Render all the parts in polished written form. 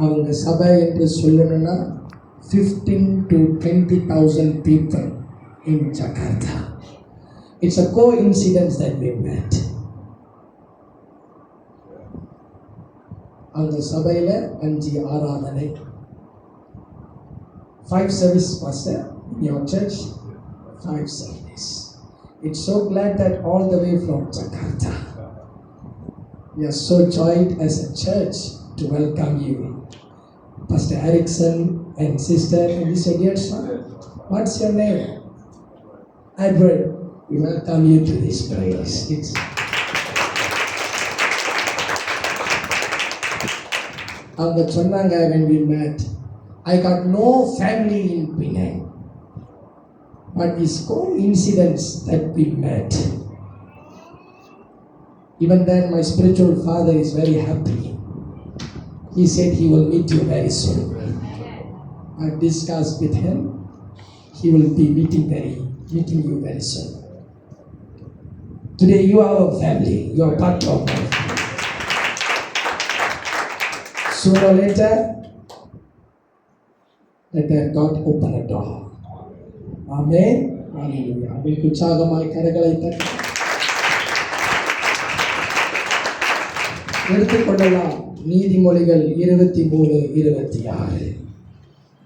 அவங்க சபை என்று சொல்லணும்னா 15 to 20,000 people in Jakarta. It's a coincidence that we met. அந்த சபையில் 5 ஆராதனை, 5 service pastor in your church, 5 service. It's so glad that all the way from Jakarta, we are so joyed as a church to welcome you. Pastor Erickson and sister, and this is dear son. What's your name? Edward. We welcome you to this place. அவங்க சொன்னாங்க, when we met, I got no family in Penang, but it's coincidence that we met. Even then my spiritual father is very happy. He said he will meet you very soon. I discussed with him. He will be meeting you very soon. Today you are a family. You are part of my family. Sooner or later, let God open a door. Amen. Hallelujah. அவங்களுக்கு உற்சாகமாய் கரங்களை தட்டி எடுத்துக்கொள்ளலாம். நீதிமொழிகள் 23:26.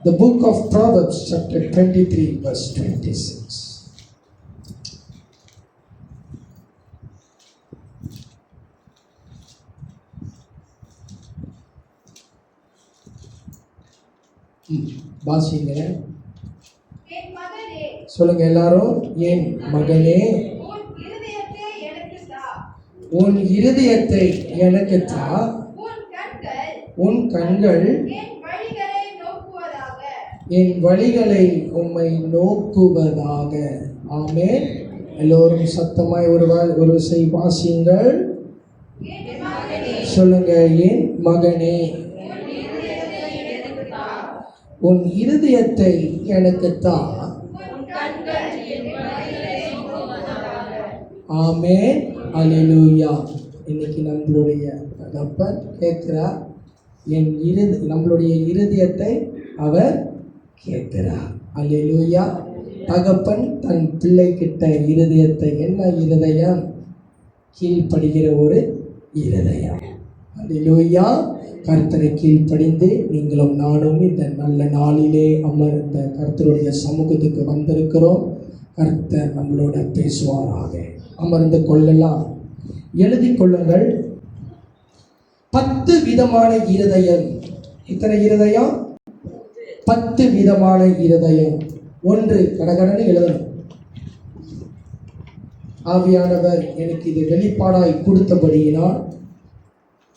The book of Proverbs chapter 23 verse 26. வாசிங்க. சொல்லுங்க எல்லாரும். என் மகனே, உன் இருதயத்தை எனக்கு தா, உன் கண்கள் என் வழிகளை உம்மை நோக்குவதாக. ஆமென். எல்லோரும் சத்தமாய் ஒரு விசை வாசியுங்கள். சொல்லுங்க. என் மகனே, உன் இருதயத்தை எனக்கு தா. ஆமென். அல்லேலூயா. இன்னைக்கு நம்மளுடைய தகப்பன் கேட்கிறார், நம்மளுடைய இருதயத்தை அவர் கேட்கிறார். அல்லேலூயா. தகப்பன் தன் பிள்ளை கிட்ட இருதயத்தை, என்ன இருதயம்? கீழ்ப்படுகிற ஒரு இருதயம். அல்லேலூயா. கர்த்தரை கீழ்ப்படிந்து நீங்களும் நானும் இந்த நல்ல நாளிலே அமர்ந்த கர்த்தருடைய சமூகத்துக்கு வந்திருக்கிறோம். கர்த்தர் நம்மளோட பேசுவாராக. அமர்ந்து கொள்ளலாம். எழுதி கொள்ளுங்கள். 10 விதமான இருதயம். இத்தனை இருதயம்? 10 விதமான இருதயம். 1 கடகடன்னு எழுதணும். ஆவியானவர் எனக்கு இது வெளிப்பாடாய் கொடுத்தபடியினால்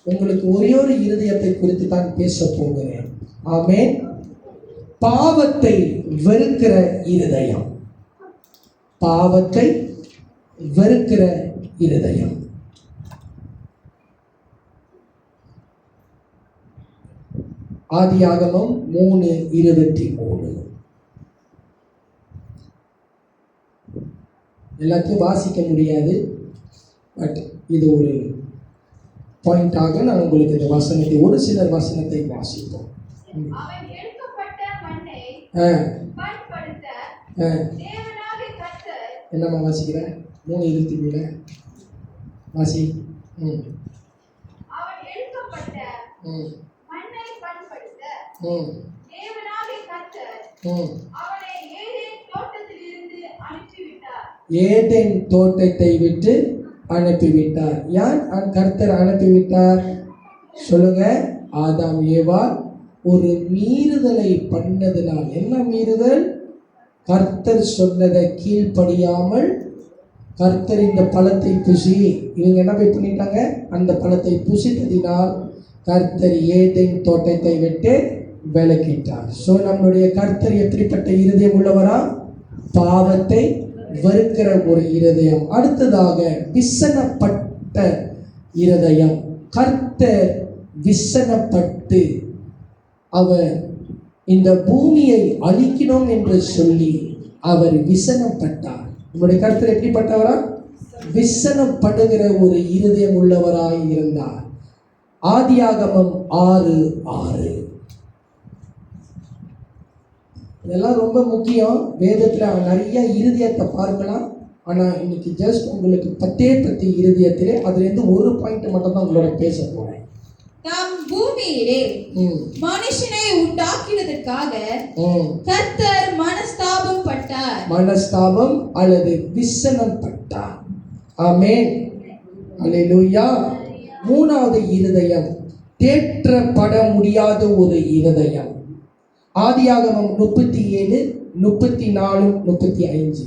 உங்களுக்கு ஒரே ஒரு இருதயத்தை குறித்து தான் பேச போகிறேன். ஆமென். பாவத்தை வெறுக்கிற இருதயம். பாவத்தை வெறுக்கிற இருதயம். ஆதியாகமம் 3:23. எல்லாத்தையும் வாசிக்க முடியாது, பட் இது ஒரு பாயிண்டாக நான் உங்களுக்கு இந்த வசனத்தை, ஒரு சிலர் வசனத்தை வாசிப்போம். என்னம்மா வாசிக்கிறேன்? 3:23 வாசி. ஏதேன் தோட்டத்தை விட்டு அனுப்பிவிட்டார். யார் கர்த்தர் அனுப்பிவிட்டார்? சொல்லுங்க. ஆதாம் ஏவாள் ஒரு மீறுதலை பண்ணதினால். என்ன மீறுதல்? கர்த்தர் சொன்னதை கீழ்ப்படியாமல், கர்த்தர் இந்த பழத்தை புசி, இவங்க என்ன பண்ணிட்டாங்க? அந்த பழத்தை புசித்ததினால் கர்த்தர் ஏதேன் தோட்டத்தை விட்டு விலக்கிட்டார். ஸோ நம்மளுடைய கர்த்தர் எப்படிப்பட்ட இருதயம் உள்ளவரா? பாவத்தை வெறுக்கிற ஒரு இருதயம். அடுத்ததாக விசனப்பட்ட இருதயம். கர்த்தர் விசனப்பட்டு அவர் இந்த பூமியை அழிக்கணும் என்று சொல்லி அவர் விசனப்பட்டார். நம்முடைய கர்த்தர் எப்படிப்பட்டவரா? விசனப்படுகிற ஒரு இருதயம் உள்ளவராய் இருந்தார். ஆதியாகமம் 6:6. இதெல்லாம் ரொம்ப முக்கியம். வேதத்துல நிறைய இருதயத்தை பார்க்கலாம். ஆனா இன்னைக்கு ஜஸ்ட் உங்களுக்கு 10 இருதயத்திலே அதுல இருந்து ஒரு பாயிண்ட் மட்டும் தான் உங்களோட பேச போறேன். நாம் பூமியிலே மனுஷனை உண்டாக்கினதற்காக கர்த்தர் மனஸ்தாபம் பட்டார். மனஸ்தாபம் அல்லது விசனம் பட்டார். ஆமென். அல்லேலூயா. மூணாவது இருதயம் தேற்றப்பட முடியாத ஒரு இருதயம். ஆதியாகமம் 37, 34, 35.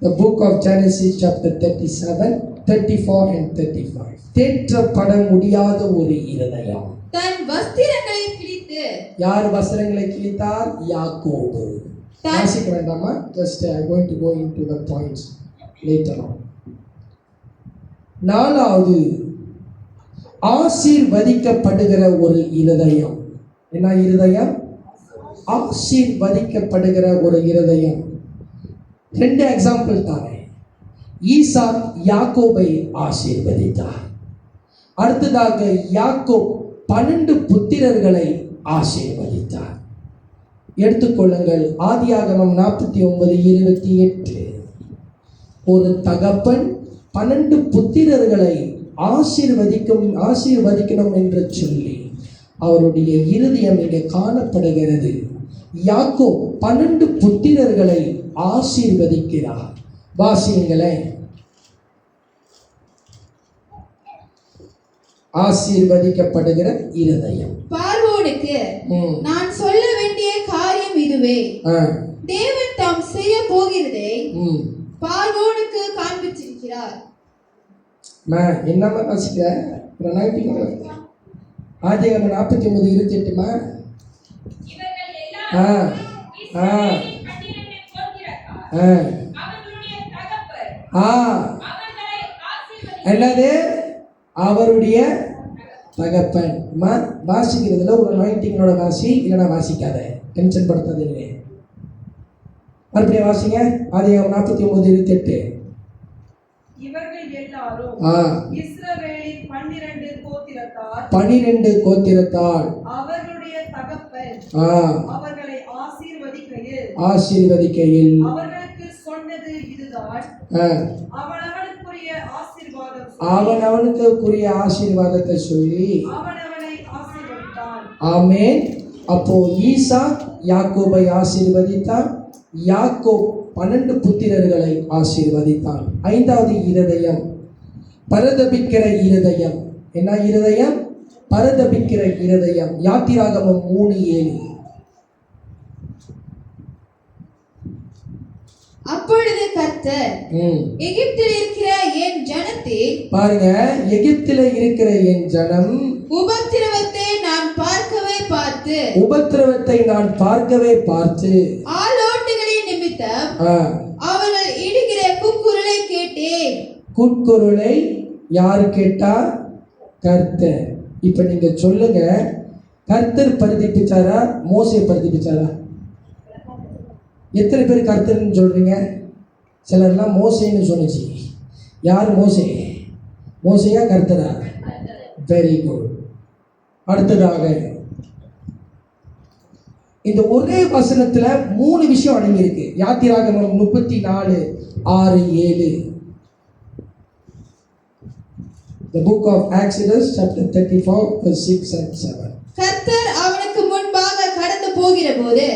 The book of Genesis chapter 37, 34 and 35. தேற்றப்பட முடியாத ஒரு இருதயம். தன் வஸ்திரங்களை கிழித்து. யார் வஸ்திரங்களை கிழித்தார்? யாக்கோபு. வாசிக்க வேண்டாமா? Just I am going to go into the points later on. நாலாவது ஆசீர்வதிக்கப்படுகிற ஒரு இருதயம். என்ன இருதயம்? ஆசீர்வதிக்கப்படுகிற ஒரு இருதயம். 2 எக்ஸாம்பிள் தாரேன். ஈசாக் யாக்கோபை ஆசீர்வதித்தார். அடுத்ததாக யாக்கோப் 12 புத்திரர்களை ஆசீர்வதித்தார். எடுத்துக்கொள்ளுங்கள் ஆதியாகமம் 49:28. ஒரு தகப்பன் 12 புத்திரர்களை ஆசீர்வதிக்கணும் என்று சொல்லி அவருடைய இருதயம் இங்கே காணப்படுகிறது. யாக்கோப் 12 புத்திரர்களை ஆசீர்வதிக்கிறார். வாசியுங்களேன். ஆசீர்வதிக்கப்படுகிற இருதயம். பார்வோனுக்கு நான் சொல்ல வேண்டிய காரியம் இதுவே. தேவன் தாம் செய்ய போகிறதை பார்வோனுக்கு காண்பிச்சிருக்கிறார். என்னமா வாசிக்கிற? ஆதியாகமம் 49:28. என்னது? அவருடைய தகப்பன். வாசிக்கிறதுல ஒரு அனாயிண்டிங்கோட வாசி, இல்லைன்னா வாசிக்காத, டென்ஷன் படுத்தாதீங்க. மறுபடியும் வாசிங்க. ஆதியாகமம் 49:28. இவர்கள் எல்லாரும் இஸ்ரவேலின் 12 கோத்திரத்தார் 12 கோத்திரத்தார் அவர்களுடைய தகப்பன் அவர்களை ஆசீர்வதிக்கையில் அவர்களுக்கு சொன்னது இதுதான், அவனவனுக்குரிய ஆசீர்வாதத்தை சொல்லி அவனவனை ஆசீர்வதித்தான். ஆமென். அப்போ ஈசாக் யாக்கோபை ஆசீர்வதித்தான். யாக்கோப் 12 புத்திரர்களை ஆசீர்வதித்தான். 5வது இருதயம் பரதபிக்கிற இருதயம். என்ன இருதயம்? பரதபிக்கிற இருதயம். யாத்திராகமம் 3:7. அப்பொழுது கர்த்தர் எகிப்தில் இருக்கிற என் ஜனத்தில், பாருங்க, எகிப்தில் இருக்கிற என் ஜனம் உபத்திரவத்தை நான் பார்க்கவே பார்த்து ஆலோட்டுகளின் நிமித்தம் அவர்கள் இடுகிற கூக்குரலை கேட்டேன். கூக்குரலை யார் கேட்டா? கர்த்தர். இப்ப நீங்க சொல்லுங்க, கர்த்தர் பரிதிப்பிச்சாரா, மோசே பரிதிப்பிச்சாரா? எத்தனை பேர் கர்த்தர்னு சொல்றீங்க? சிலர்லாம் மோசேன்னு சொன்னிச்சு. யார் மோசே? மோசையா கர்த்தரா? Very good. அடுத்ததாக இந்த ஒரே வசனத்துல 3 விஷயம் அடங்கி இருக்கு. யாத்திராகமம் 34:6-7. The book of Exodus chapter 34:6-7. கர்த்தர் அவனுக்கு முன்பாக கடந்து போகிற போது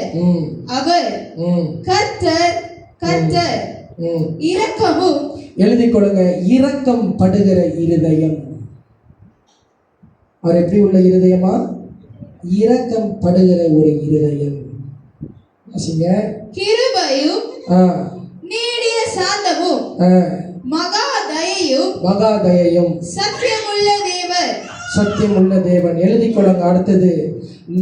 அவர் கர்த்தர் இரக்கமும், எழுதிக் கொள்ளுங்க, இரக்கம் படுகிற இருதயம். அவர் எப்படி உள்ள இருதயமா? இரக்கம் படுகிற ஒரு இருதயம். கிருபையும் நீடிய சாந்தமும் மகா தயையும் சத்தியமுள்ள தேவன். எழுதிக் கொள்ளுங்க. அடுத்தது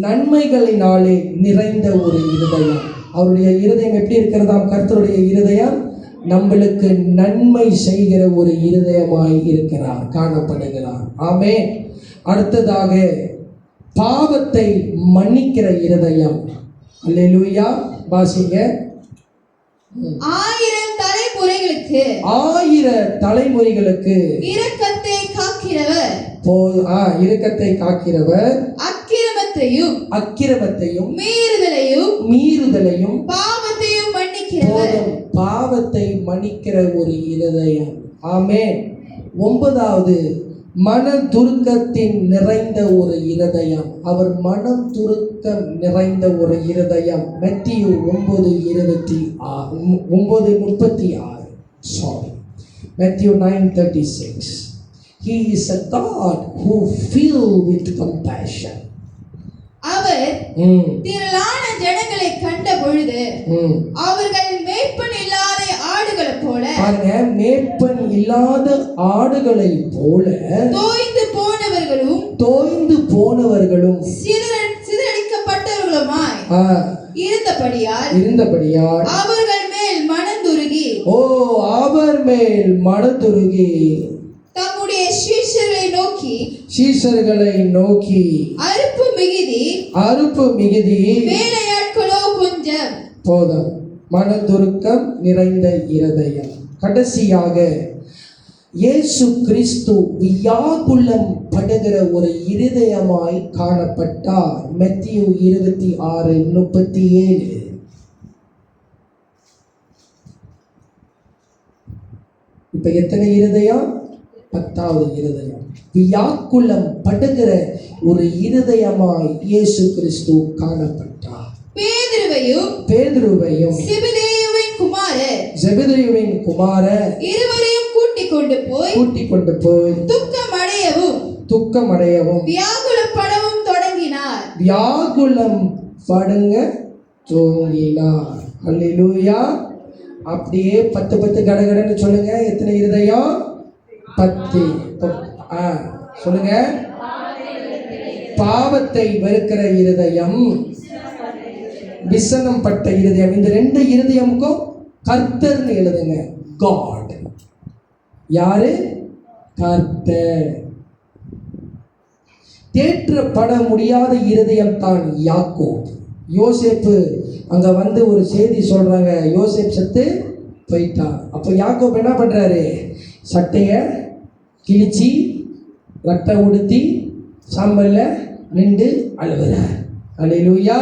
நன்மைகளினாலே நிறைந்த ஒரு இருதயம். அவருடைய இருதயம் எப்படி இருக்கிறதாம்? கர்த்தருடைய இருதயம் நம்மளுக்கு நன்மை செய்கிற ஒரு இருதயமாய் இருக்கிறார், காணப்படுகிறார். ஆமென். அடுத்ததாக பாவத்தை மன்னிக்கிற இருதயம். அல்லேலூயா. வாசிங்க. 1000 தலைமுறைகளுக்கு இரக்கத்தை காக்கிறவர், இரக்கத்தை காக்கிறவர், அக்கிரமத்தையும் மீறுதலையும் மீறுதலையும் பாவத்தையும் மன்னிக்கிறவர். போதும், பாவத்தை மன்னிக்கிற ஒரு இருதயம். ஆமென். 9வது, மன துருக்கத்தின் நிறைந்த ஒரு இருதயம். அவர் மனம் துருக்கம் நிறைந்த ஒரு இருதயம். மத்தேயு 9:36. Sorry, Matthew 9:36. He is a God who filled with compassion. அவர் திரளான ஜனங்களை கண்ட பொழுது அவர்கள் மேய்ப்பன் இல்லாத ஆடுகளைப் போல, பாருங்க, மேய்ப்பன் இல்லாத ஆடுகளை போல தோய்ந்து போனவர்களும் சிதறடிக்கப்பட்டவர்களுமாய் இருந்தபடியால் அவர்கள் மேல் மனதுருகி அவர் மேல் மனதுருகி தம்முடைய சீஷர்களை நோக்கி அறுப்பு மிகுதி வேலையாட்களோ கொஞ்சம். போதும். மனதுருக்கம் நிறைந்த இருதயம். கடைசியாக இயேசு கிறிஸ்து வியாகுலம் படுகிற ஒரு இருதயமாய் காணப்பட்டார். மத்தேயு 26:37. இப்ப எத்தனை இருதயம்? 10வது இருதயம். வியாக்குலம் படுகிற ஒரு இருதயமாய் இயேசு கிறிஸ்து காணப்பட்டார். பேதுருவையும் செபதேயுவின் குமாரர் இருவரையும் கூட்டிக் கொண்டு போய் துக்கமடையவும் வியாகுலப்படவும் தொடங்கினார். அல்லேலூயா. அப்படியே 10 கடகடன்னு சொல்லுங்க. எத்தனை இருதயம்? 10. சொல்லுங்க. பாவத்தை வெறுக்கிற இருதயம், விசனம் பட்ட இருதயம். இந்த 2 இருதயமுக்கும் கர்த்தர்னு எழுதுங்க. காட். யாரு? கர்த்தர். தேற்றப்பட முடியாத இருதயம் தான் யாக்கோபு. யோசேப்பு அங்க வந்து ஒரு செய்தி சொல்றாங்க, யோசேப் செத்து போயிட்டான். அப்போ யாக்கோபு என்ன பண்றாரு? சட்டைய கிழிச்சி ரட்டை உடுத்தி சாம்பல்ல நின்று அழுகிறார். அல்லேலூயா.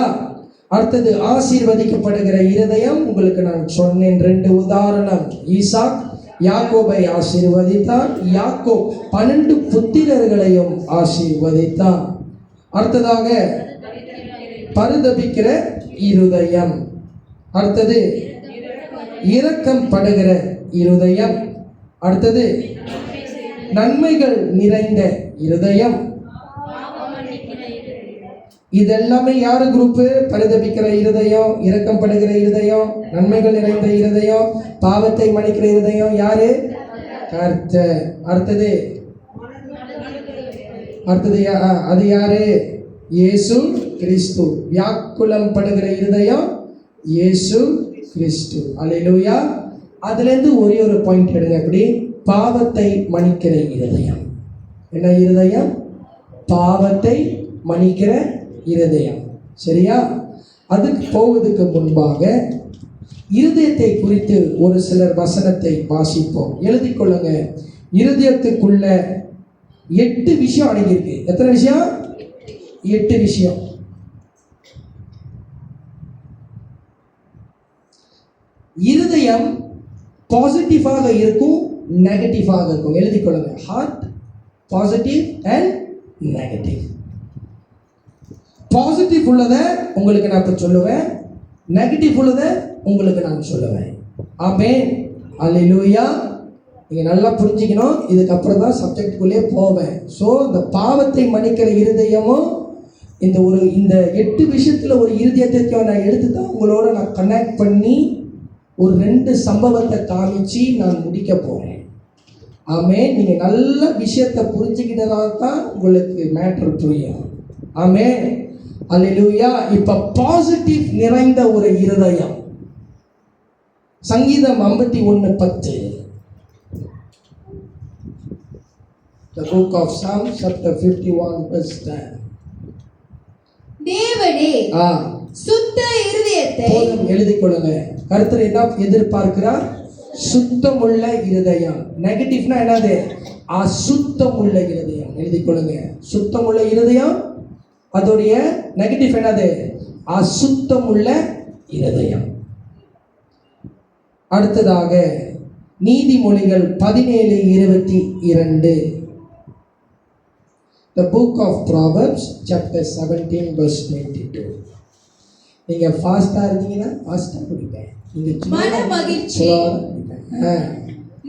அடுத்தது ஆசீர்வதிக்கப்படுகிற இருதயம். உங்களுக்கு நான் சொன்னேன் 2 உதாரணம். ஈசாக் யாக்கோபை ஆசீர்வதித்தார். யாக்கோப் 12 புத்திரர்களையும் ஆசீர்வதித்தார். அடுத்ததாக பரிதபிக்கிற இருதயம். அடுத்தது இரக்கம் படுகிற இருதயம். அடுத்தது நன்மைகள் நிறைந்த இருதயம். இதெல்லாமே யாரு குரூப்? பரிதபிக்கிற இருதயம், இரக்கம் படுகிற இருதயம், நன்மைகள் நிறைந்த இருதயம், பாவத்தை மன்னிக்கிற இருதயம். யாரு? கர்த்தர். அடுத்தது அது யாரு? இயேசு கிறிஸ்து. வியாக்குலம் படுகிற இருதயம் இயேசு கிறிஸ்து. அல்லேலூயா. அதுல இருந்து ஒரே ஒரு பாயிண்ட் எடுங்க. அப்படி பாவத்தை மன்னிக்கிற இருதயம். என்ன இருதயம்? பாவத்தை மன்னிக்கிற இருதயம். சரியா? அதுக்கு போவதுக்கு முன்பாக இருதயத்தை குறித்து ஒரு சிலர் வசனத்தை வாசிப்போம். எழுதிக் கொள்ளுங்க. இருதயத்துக்குள்ள 8 விஷயம் அடங்கியிருக்கு. எத்தனை விஷயம்? 8 விஷயம். இருதயம் பாசிட்டிவாக இருக்கும், நெகட்டிவாக இருக்கும். எழுதிக் கொள்ளுங்க. Heart positive and negative. Positive உள்ளதை உங்களுக்கு நான் இப்ப சொல்லுவேன், நெகட்டிவ் உள்ளதை உங்களுக்கு நான் சொல்லுவேன். ஆமென். அல்லேலூயா. நீங்க நல்லா புரிஞ்சுக்கணும். இதுக்கப்புறம் தான் சப்ஜெக்டுக்குள்ளே போவேன். ஸோ இந்த பாவத்தை மன்னிக்கிற இருதயமும் இந்த 8 விஷயத்துல ஒரு இருதயத்தை நான் எடுத்து தான் உங்களோட நான் கனெக்ட் பண்ணி ஒரு 2 சம்பவத்தை காமிச்சு நான் முடிக்க போறேன். ஆமென். நீங்க நல்ல விஷயத்தை புரிஞ்சுக்கிட்டதாக தான் உங்களுக்கு மேட்டர் புரியும். ஆமென். அல்லேலூயா. இப்ப பாசிட்டிவ் நிறைந்த ஒரு இருதயம். சங்கீதம் 51:10. The book of Psalms chapter 51:10. தேவனே சுத்த இருதயத்தை. போதும், எழுதிக் கொள்ளுங்க. கர்த்தர் என்ன எதிர்பார்க்கிறார்? சுத்தமுள்ள இருதயம். நெகட்டிவ்னா என்னது? அசுத்தமுள்ள இருதயம். எழுதிக் கொள்ளுங்க. சுத்தமுள்ள இருதயம். அதோடைய நெகட்டிவ் என்னது? அசுத்தமுள்ள இருதயம். அடுத்ததாக நீதிமொழிகள் 17:22. The book of Proverbs chapter 17 verse 22. நீங்க ஃபாஸ்டா இருந்தீங்கன்னா ஃபாஸ்டா படிப்பேன். நீங்க மனமகிழ்ச்சி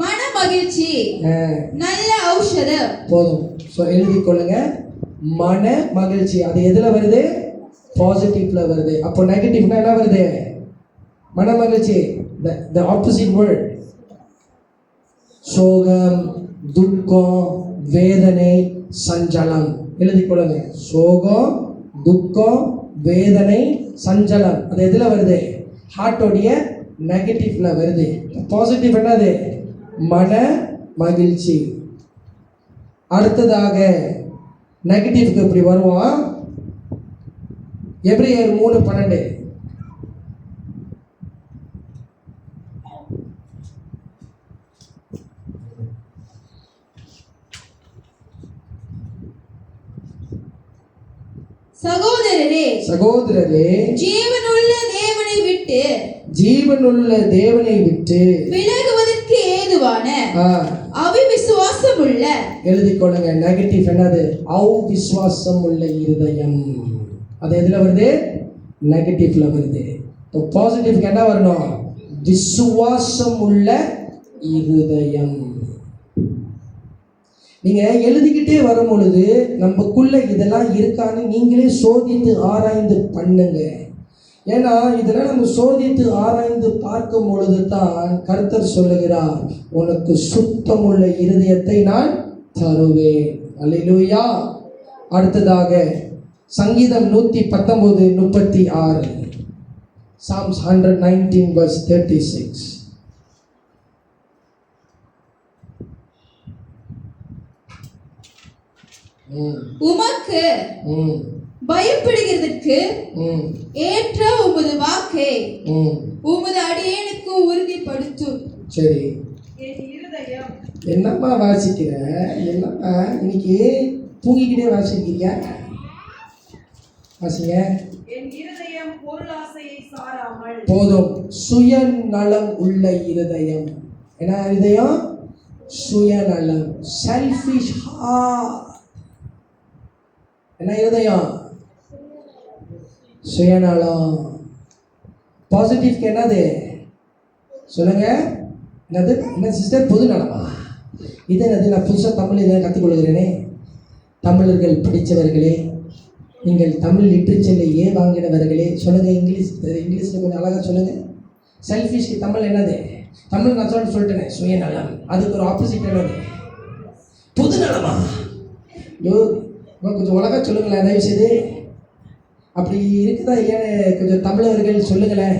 மனமகிழ்ச்சி நல்ல ஔஷதம். போதும். சோ எழுதிக் கொள்ளுங்க. மன மகிழ்ச்சி அது எதுல வருது? பாசிட்டிவ்ல வருது. அப்போ நெகட்டிவ்னா என்ன வருது? மன மகிழ்ச்சி the opposite word. சோகம், துக்கம், வேதனை, சஞ்சலம். எழுதிக் கொள்ளுங்க. சோகம், துக்கம், வேதனை, சஞ்சலம் அது எதுல வருது? ஹார்ட்டோடைய நெகட்டிவ்ல வருது. பாசிட்டிவ் என்னது? மன மகிழ்ச்சி. அடுத்ததாக நெகட்டிவ்க்கு எப்படி வருவோம்? எபிரேயர் 3:12. சகோதரரே ஜீவனுள்ள தேவனை விட்டு விலகுவதற்கு ஏதுவான அவிசுவாசம் உள்ள, எழுதிக் கொள்ளுங்க. நெகட்டிவ் என்னது? அவிசுவாசம் உள்ள இருதயம். அது எதுல வருது? நெகட்டிவ்ல வருது. பாசிட்டிவ்க்கு என்ன வரணும்? விசுவாசம் உள்ள இருதயம். நீங்க எழுதிக்கிட்டே வரும் பொழுது நமக்குள்ள இதெல்லாம் இருக்கான்னு நீங்களே சோதித்து ஆராய்ந்து பண்ணுங்க. ஏன்னா இதெல்லாம் நம்ம சோதித்து ஆராய்ந்து பார்க்கும் பொழுது தான் கர்த்தர் சொல்லுகிறார், உனக்கு சுத்தமுள்ள இருதயத்தை நான் தருவேன். அல்லேலூயா. அடுத்ததாக சங்கீதம் 119:36. Psalms 119 verse 36. உமக்கு பயப்படுகிறதற்கு ஏற்ற உமது வாக்கை உமது அடியேனுக்கு உறுதிப்படுத்தும். சரி, என் இருதயம் என்னப்பா வாசிக்கிற? என்னப்பா இன்னைக்கு தூங்கிக்கிட்டே வாசிக்கிறீங்க? வாசிங்க. என் இருதயம் பொருளாசையை சாராமல். போதும். சுயநலம் உள்ள இருதயம். என்ன இருதயம்? சுயநலம். Selfish heart. என்ன இருதயம்? சுயநலம். பாசிட்டிவ்க்கு என்னது சொல்லுங்க? என்னது? என்ன சிஸ்டர்? பொது நலமா? இது என்னது? நான் புதுசாக தமிழ் இதை கற்றுக்கொள்கிறேனே. தமிழர்கள் படித்தவர்களே, நீங்கள் தமிழ் லிட்ரேச்சரில் ஏன் வாங்கினவர்களே சொல்லுங்க. இங்கிலீஷில் கொஞ்சம் அழகாக சொல்லுங்க. செல்ஃபிஷ்க்கு தமிழ் என்னது? தமிழ் நான் சொல்லிட்டேனே, சுயநலம். அதுக்கு ஒரு ஆப்போசிட் என்னது? பொது நலமா? கொஞ்சம் உலக சொல்லுங்களேன் தயவு செய்து. அப்படி இருக்குதா இல்லையான்னு கொஞ்சம் தமிழர்கள் சொல்லுங்களேன்.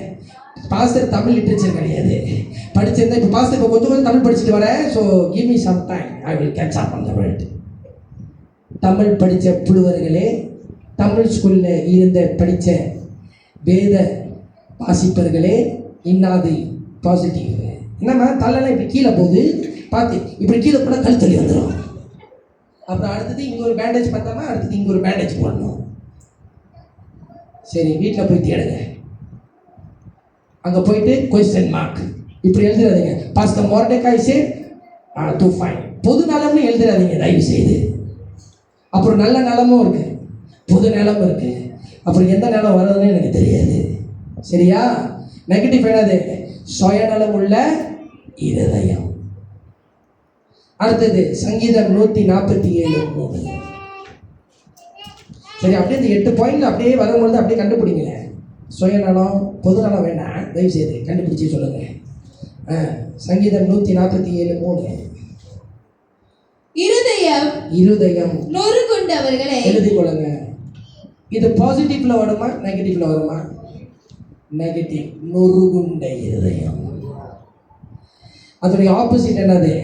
பாஸ்டர் தமிழ் லிட்ரேச்சர் கிடையாது, படிச்சிருந்தேன். இப்போ பாஸ்டர் இப்போ கொஞ்சம் தமிழ் படிச்சுட்டு வரேன். So give me some time, I will catch up on the world. Tamil படித்த புழுவர்களே, தமிழ் ஸ்கூலில் இருந்த படித்த வேத வாசிப்பர்களே, இன்னாது பாசிட்டிவ். என்னம்மா தள்ளலாம் இப்படி கீழே போகுது பார்த்து, இப்படி கீழே போனால் கழுத்தலி வந்துடும். அப்புறம் அடுத்தது இங்கே ஒரு பேண்டேஜ் பார்த்தாமா, அடுத்தது இங்கே ஒரு பேண்டேஜ் போடணும். சரி, வீட்டில் போய் தேடுங்க. அங்கே போயிட்டு கொஸ்டின் மார்க் இப்படி எழுதுறாதீங்க. Pastor Mordecai said to fine. பொது நலம்னு எழுதுறாதீங்க தயவு செய்து. அப்புறம் நல்ல நலமும் இருக்கு, பொது நலம் இருக்கு. அப்புறம் எந்த நலம் வர்றதுன்னு எனக்கு தெரியாது. சரியா? நெகட்டிவ் என்னது? சுயநலம் உள்ள இருதயம். அடுத்தது சங்கீதம் 147:3. சரி, அப்படியே இந்த 8 பாயிண்ட் அப்படியே வரும்பொழுது அப்படியே கண்டுபிடிங்களேன். சுயநலம் பொது நலம் வேண்டாம், தயவு செய்து கண்டுபிடிச்சி சொல்லுங்க. சங்கீதம் 147:3. இருதயம் நொறுங்குண்டவர்களை எழுதிக் கொள்ளுங்க. இது பாசிட்டிவ்ல வருமா நெகட்டிவ்ல வருமா? நெகட்டிவ். நொறுகுண்ட இருதயம். அதோடைய ஆப்போசிட் என்னது?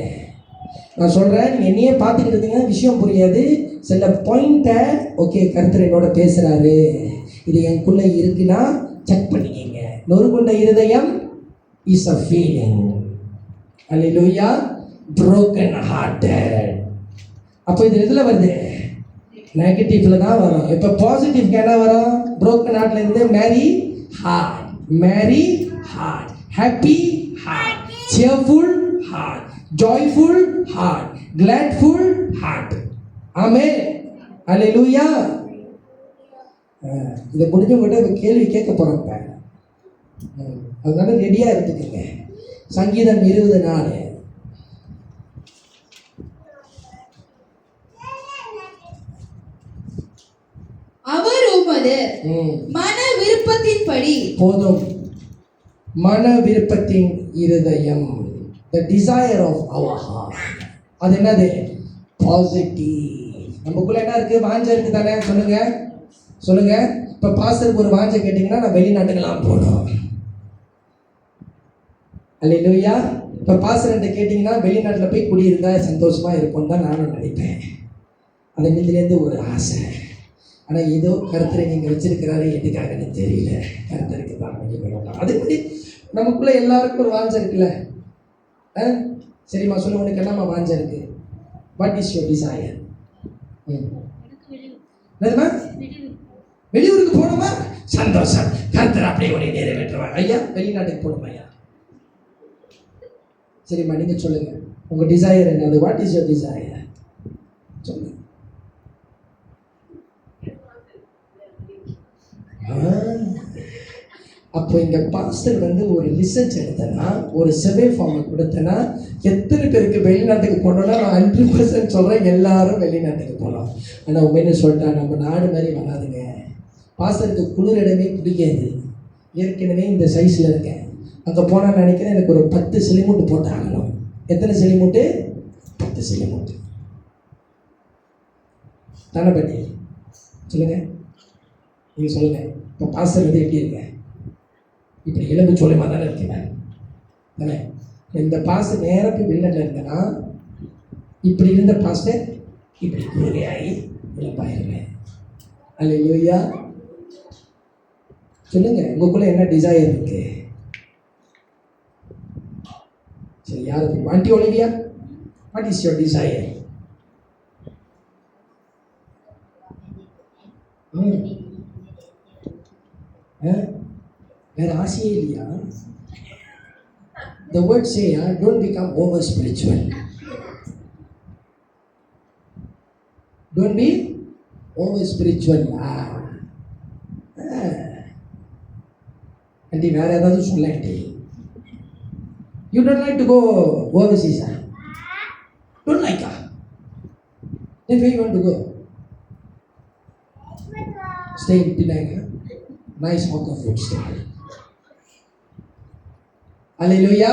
நான் சொல்கிறேன், என்னையே பார்த்துக்கிட்டு இருந்தீங்கன்னா விஷயம் புரியாது. சில பாயிண்ட்டை ஓகே கர்த்தர் என்னோட பேசுகிறாரு, இது எனக்குள்ளே இருக்குன்னா செக் பண்ணிக்கிங்க. நொறுகுண்ட இருதயம் is a feeling. Hallelujah. broken hearted. அப்போ இது எதில் வருது? நெகட்டிவ்ல தான் வரும். இப்போ பாசிட்டிவ்க்கு என்ன வரும்? broken heartல இருந்து merry heart, merry heart, happy heart, cheerful heart, joyful heart, gladful heart. Amen, hallelujah. இதை முடிஞ்சவங்ககிட்ட ஒரு கேள்வி கேட்க போறோம். அதனால ரெடியா இருந்துக்குங்க. சங்கீதம் 20:4. அவர் உமது மன விருப்பத்தின்படி போதும். மன விருப்பத்தின் இருதயம், the desire of our heart. அது என்னது? பாசிட்டிவ். நமக்குள்ள என்ன இருக்கு? வாஞ்சை இருக்கு தானே? சொல்லுங்க சொல்லுங்க. இப்போ பாஸ்டருக்கு ஒரு வாஞ்சை கேட்டிங்கன்னா நான் வெளிநாட்டுக்கெல்லாம் போகணும். அல்லேலூயா. இப்போ பாஸ்டர்கிட்ட கேட்டிங்கன்னா வெளிநாட்டில் போய் குடியிருந்தா சந்தோஷமாக இருப்போம் தான் நானும் நினைப்பேன். அது இதுலேருந்து ஒரு ஆசை. ஆனால் ஏதோ கருத்தரை நீங்கள் வச்சிருக்கிறாரு, எதுக்காகன்னு தெரியல. கருத்தருக்கு தான் வேணும். அதே மாதிரி நமக்குள்ளே எல்லாருக்கும் ஒரு வாஞ்சை இருக்குல்ல. சரிம்மா சொல்லு, உனக்கு என்னம்மா வாஞ்சை இருக்கு? What is your desire? என்னதுமா? வெளியூருக்கு போகணுமா? சந்தோஷம், கருத்தர் அப்படியே உடைய நிறைவேற்றுவார். ஐயா வெளிநாட்டுக்கு போகணுமா? ஐயா சரிம்மா நீங்கள் சொல்லுங்க, உங்கள் டிசையர் என்னது? What is your desire? சொல்லுங்க. அப்போ இங்கே பாஸ்டர் ஒரு ரிசர்ச் எடுத்தேன்னா, ஒரு சர்வே ஃபார்மை கொடுத்தேன்னா, எத்தனை பேருக்கு வெளிநாட்டுக்கு போனோம்னா நான் 100% சொல்கிறேன், எல்லாரும் வெளிநாட்டுக்கு போகலாம். ஆனால் உண்மைன்னு சொல்லிட்டா நம்ம நாடு மாதிரி வராதுங்க. பாஸ்டருக்கு குளிர் இடமே பிடிக்காது. ஏற்கனவே இந்த சைஸில் இருக்கேன். அங்கே போனால் நினைக்கிறேன் எனக்கு ஒரு 10 சிலிமூட்டு போட்டு ஆகணும். எத்தனை சிலிமூட்டு? 10 சிலிமூட்டு தானே பண்ணி சொல்லுங்கள். நீங்கள் சொல்லுங்கள். இப்போ பாஸ்டர் எப்படி இருக்கேன்? இப்படி எலும்பு சொல்லுமா தானே இருக்கேன் தானே? இந்த பாஸ்டர் நேராக போய் வெளிநாட்டில் இருந்தேன்னா, இப்படி இருந்த பாஸ்டர் இப்படி குறுகையாகி எலும்பாயிருவேன். அல்லேலூயா. சொல்லுங்க, உங்களுக்குள்ள என்ன டிசைர் இருக்கு? சரி, யாரு? Aunty Olivia, what is your desire? வேற ஆசையே இல்லையா? The word say, don't become over spiritual. Don't be over spiritual. Aunty வேற ஏதாவது சொல்ல aunty. You don't like to go overseas? Don't like her. Then where you want to go? Stay in Penang. Nice hawker food stall. அல்லேலூயா.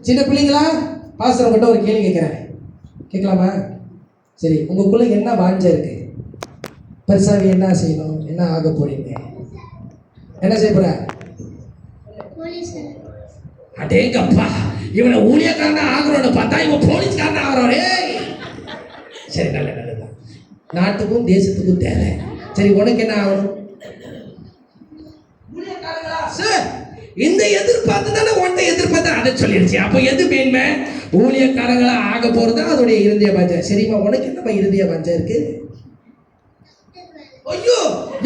சின்ன பிள்ளைங்களா, pastor உங்கள்கிட்ட ஒரு கேள்வி கேட்குறேன், கேட்கலாமா? சரி, உங்களுக்குள்ள என்ன வாஞ்சை இருக்கு? பெருசாக என்ன செய்யணும்? என்ன ஆக போறீங்க? என்ன செய்ய போற? அடேங்கப்பா, இவனை ஊழியக்காரனா ஆகிறோன்னு பார்த்தா இவன் போலீஸ்காரனா ஆகிறோம். சரி, நல்லதுதான். நாட்டுக்கும் தேசத்துக்கும் தேவை. சரி, உனக்கு என்ன ஆகணும்? சார், இந்த எதிர்பார்த்து தானே உன்னை எதிர்பார்த்து அதை சொல்லிடுச்சு. அப்போ எது மேன்மை? ஊழியக்காரங்களா ஆக போறது அதோடைய இருதய வாஞ்சை. சரிம்மா, உனக்கு என்னப்பா இருதய வாஞ்சை இருக்கு? ஐயோ,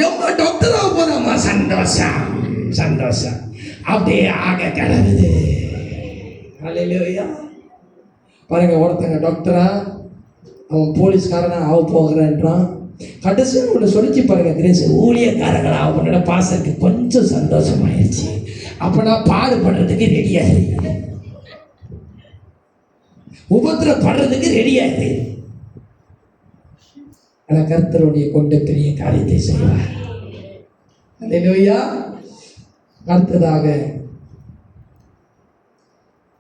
எவ்வளோ டாக்டர் ஆக போதாம்மா. சந்தோஷம் சந்தோஷம், அப்படியே ஆக கிளம்புது. அல்லேலூயா. பாருங்க, ஒருத்தங்க டாக்டரா, அவன் போலீஸ்காரனா ஆக போகிறான்றான். கடைசியாக ஒன்று சொல்லிச்சு பாருங்க, கிரேஸ் ஊழியக்காரங்களா அவனோட பாசத்துக்கு கொஞ்சம் சந்தோஷமாயிடுச்சு. அப்போ நான் பாடுபடுறதுக்கு ரெடியாரு, உபத்திரப்படுறதுக்கு ரெடியாரு. ஆனால் கர்த்தருடைய கொண்ட பெரிய காரியத்தை செய்வார். அல்லேலூயா. அடுத்ததாக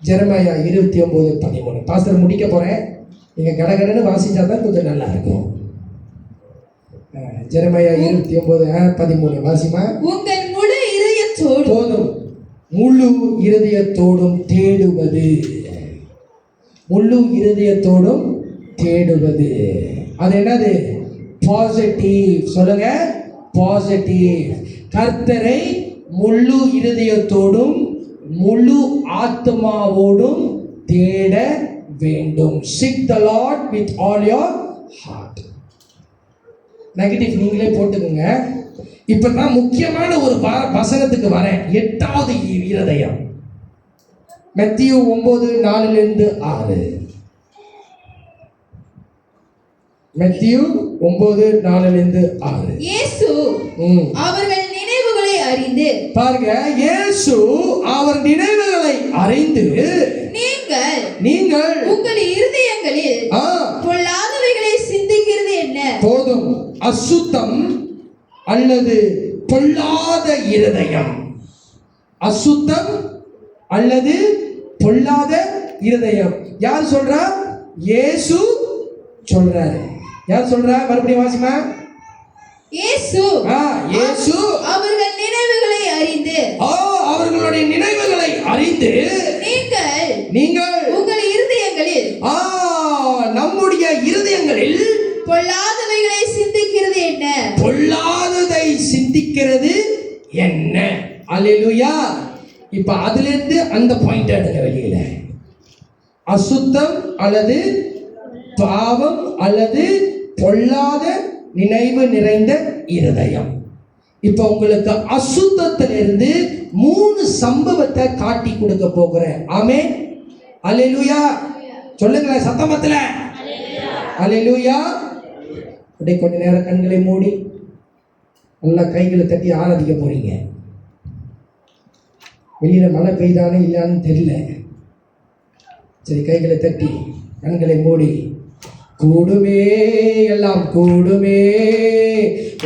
ஜெரமாயா 29:13. பாஸ்டர் முடிக்க போறேன், நீங்க கடகடன்னு வாசிச்சா தான் கொஞ்சம் நல்லா இருக்கும். ஜெரமாயா 29:13 வாசிமா. உங்கள் முழு இதயத்தோடும், போதும், முழு இருதயத்தோடும் தேடுவது, முழு இருதயத்தோடும் தேடுவது. அது என்னது? பாசிட்டிவ். சொல்லுங்க, பாசிட்டிவ். கர்த்தரை முழு இருதயத்தோடும் முழு ஆத்மாவோடும் தேட வேண்டும். Seek the Lord with all your heart. Negative நீங்களே போட்டுக்கோங்க. இப்போ நான் முக்கியமான ஒரு வசனத்துக்கு வரேன். 8வது இருதயம், மத்தேயு 9:4-6. மத்தேயு 9:4-6. இயேசு அவர்கள் நினைவுகளை அறிந்து, பாருங்க, இயேசு அவர் நினைவுகளை அறிந்து, நீங்கள் உங்கள் இருதயங்களில் பொல்லாதவைகளை சிந்திக்கிறது என்ன? போதும். அசுத்தம் அல்லது பொல்லாத இருதயம், அசுத்தம் அல்லது பொல்லாத இருதயம். யார் சொல்றா? இயேசு சொல்றாரு. யார் சொல்றா? மறுபடியும் வாசிமா. இயேசு அவர்கள் நினைவுகளை அறிந்து, அவர்களுடைய நினைவுகளை அறிந்து, நீங்கள் உங்கள் இருதயங்களில், நம்முடைய இருதயங்களில் பொல்லாதவைகளை சிந்திக்கிறது என்ன? பொல்லாததை சிந்திக்கிறது என்ன? அல்லேலூயா. இப்ப அதுல இருந்து அந்த பாயிண்ட் எடுங்க வெளியில. அசுத்தம் அல்லது பாவம் அல்லது பொல்லாத நினைவு நிறைந்த இருதயம். இப்ப உங்களுக்கு அசுத்தத்திலிருந்து 3 சம்பவத்தை காட்டி கொடுக்க போகிறேன். ஆமென். அல்லேலூயா. சொல்லுங்களேன் சத்தமத்துல. அல்லேலூயா. அப்படியே கொஞ்ச நேரம் கண்களை மூடி நல்லா கைகளை தட்டி ஆராதிக்க போறீங்க. வெளியில மழை பெய்தானே இல்லையான்னு தெரியல. சரி, கைகளை தட்டி கண்களை மூடி. கூடுமே எல்லாம் கூடுமே,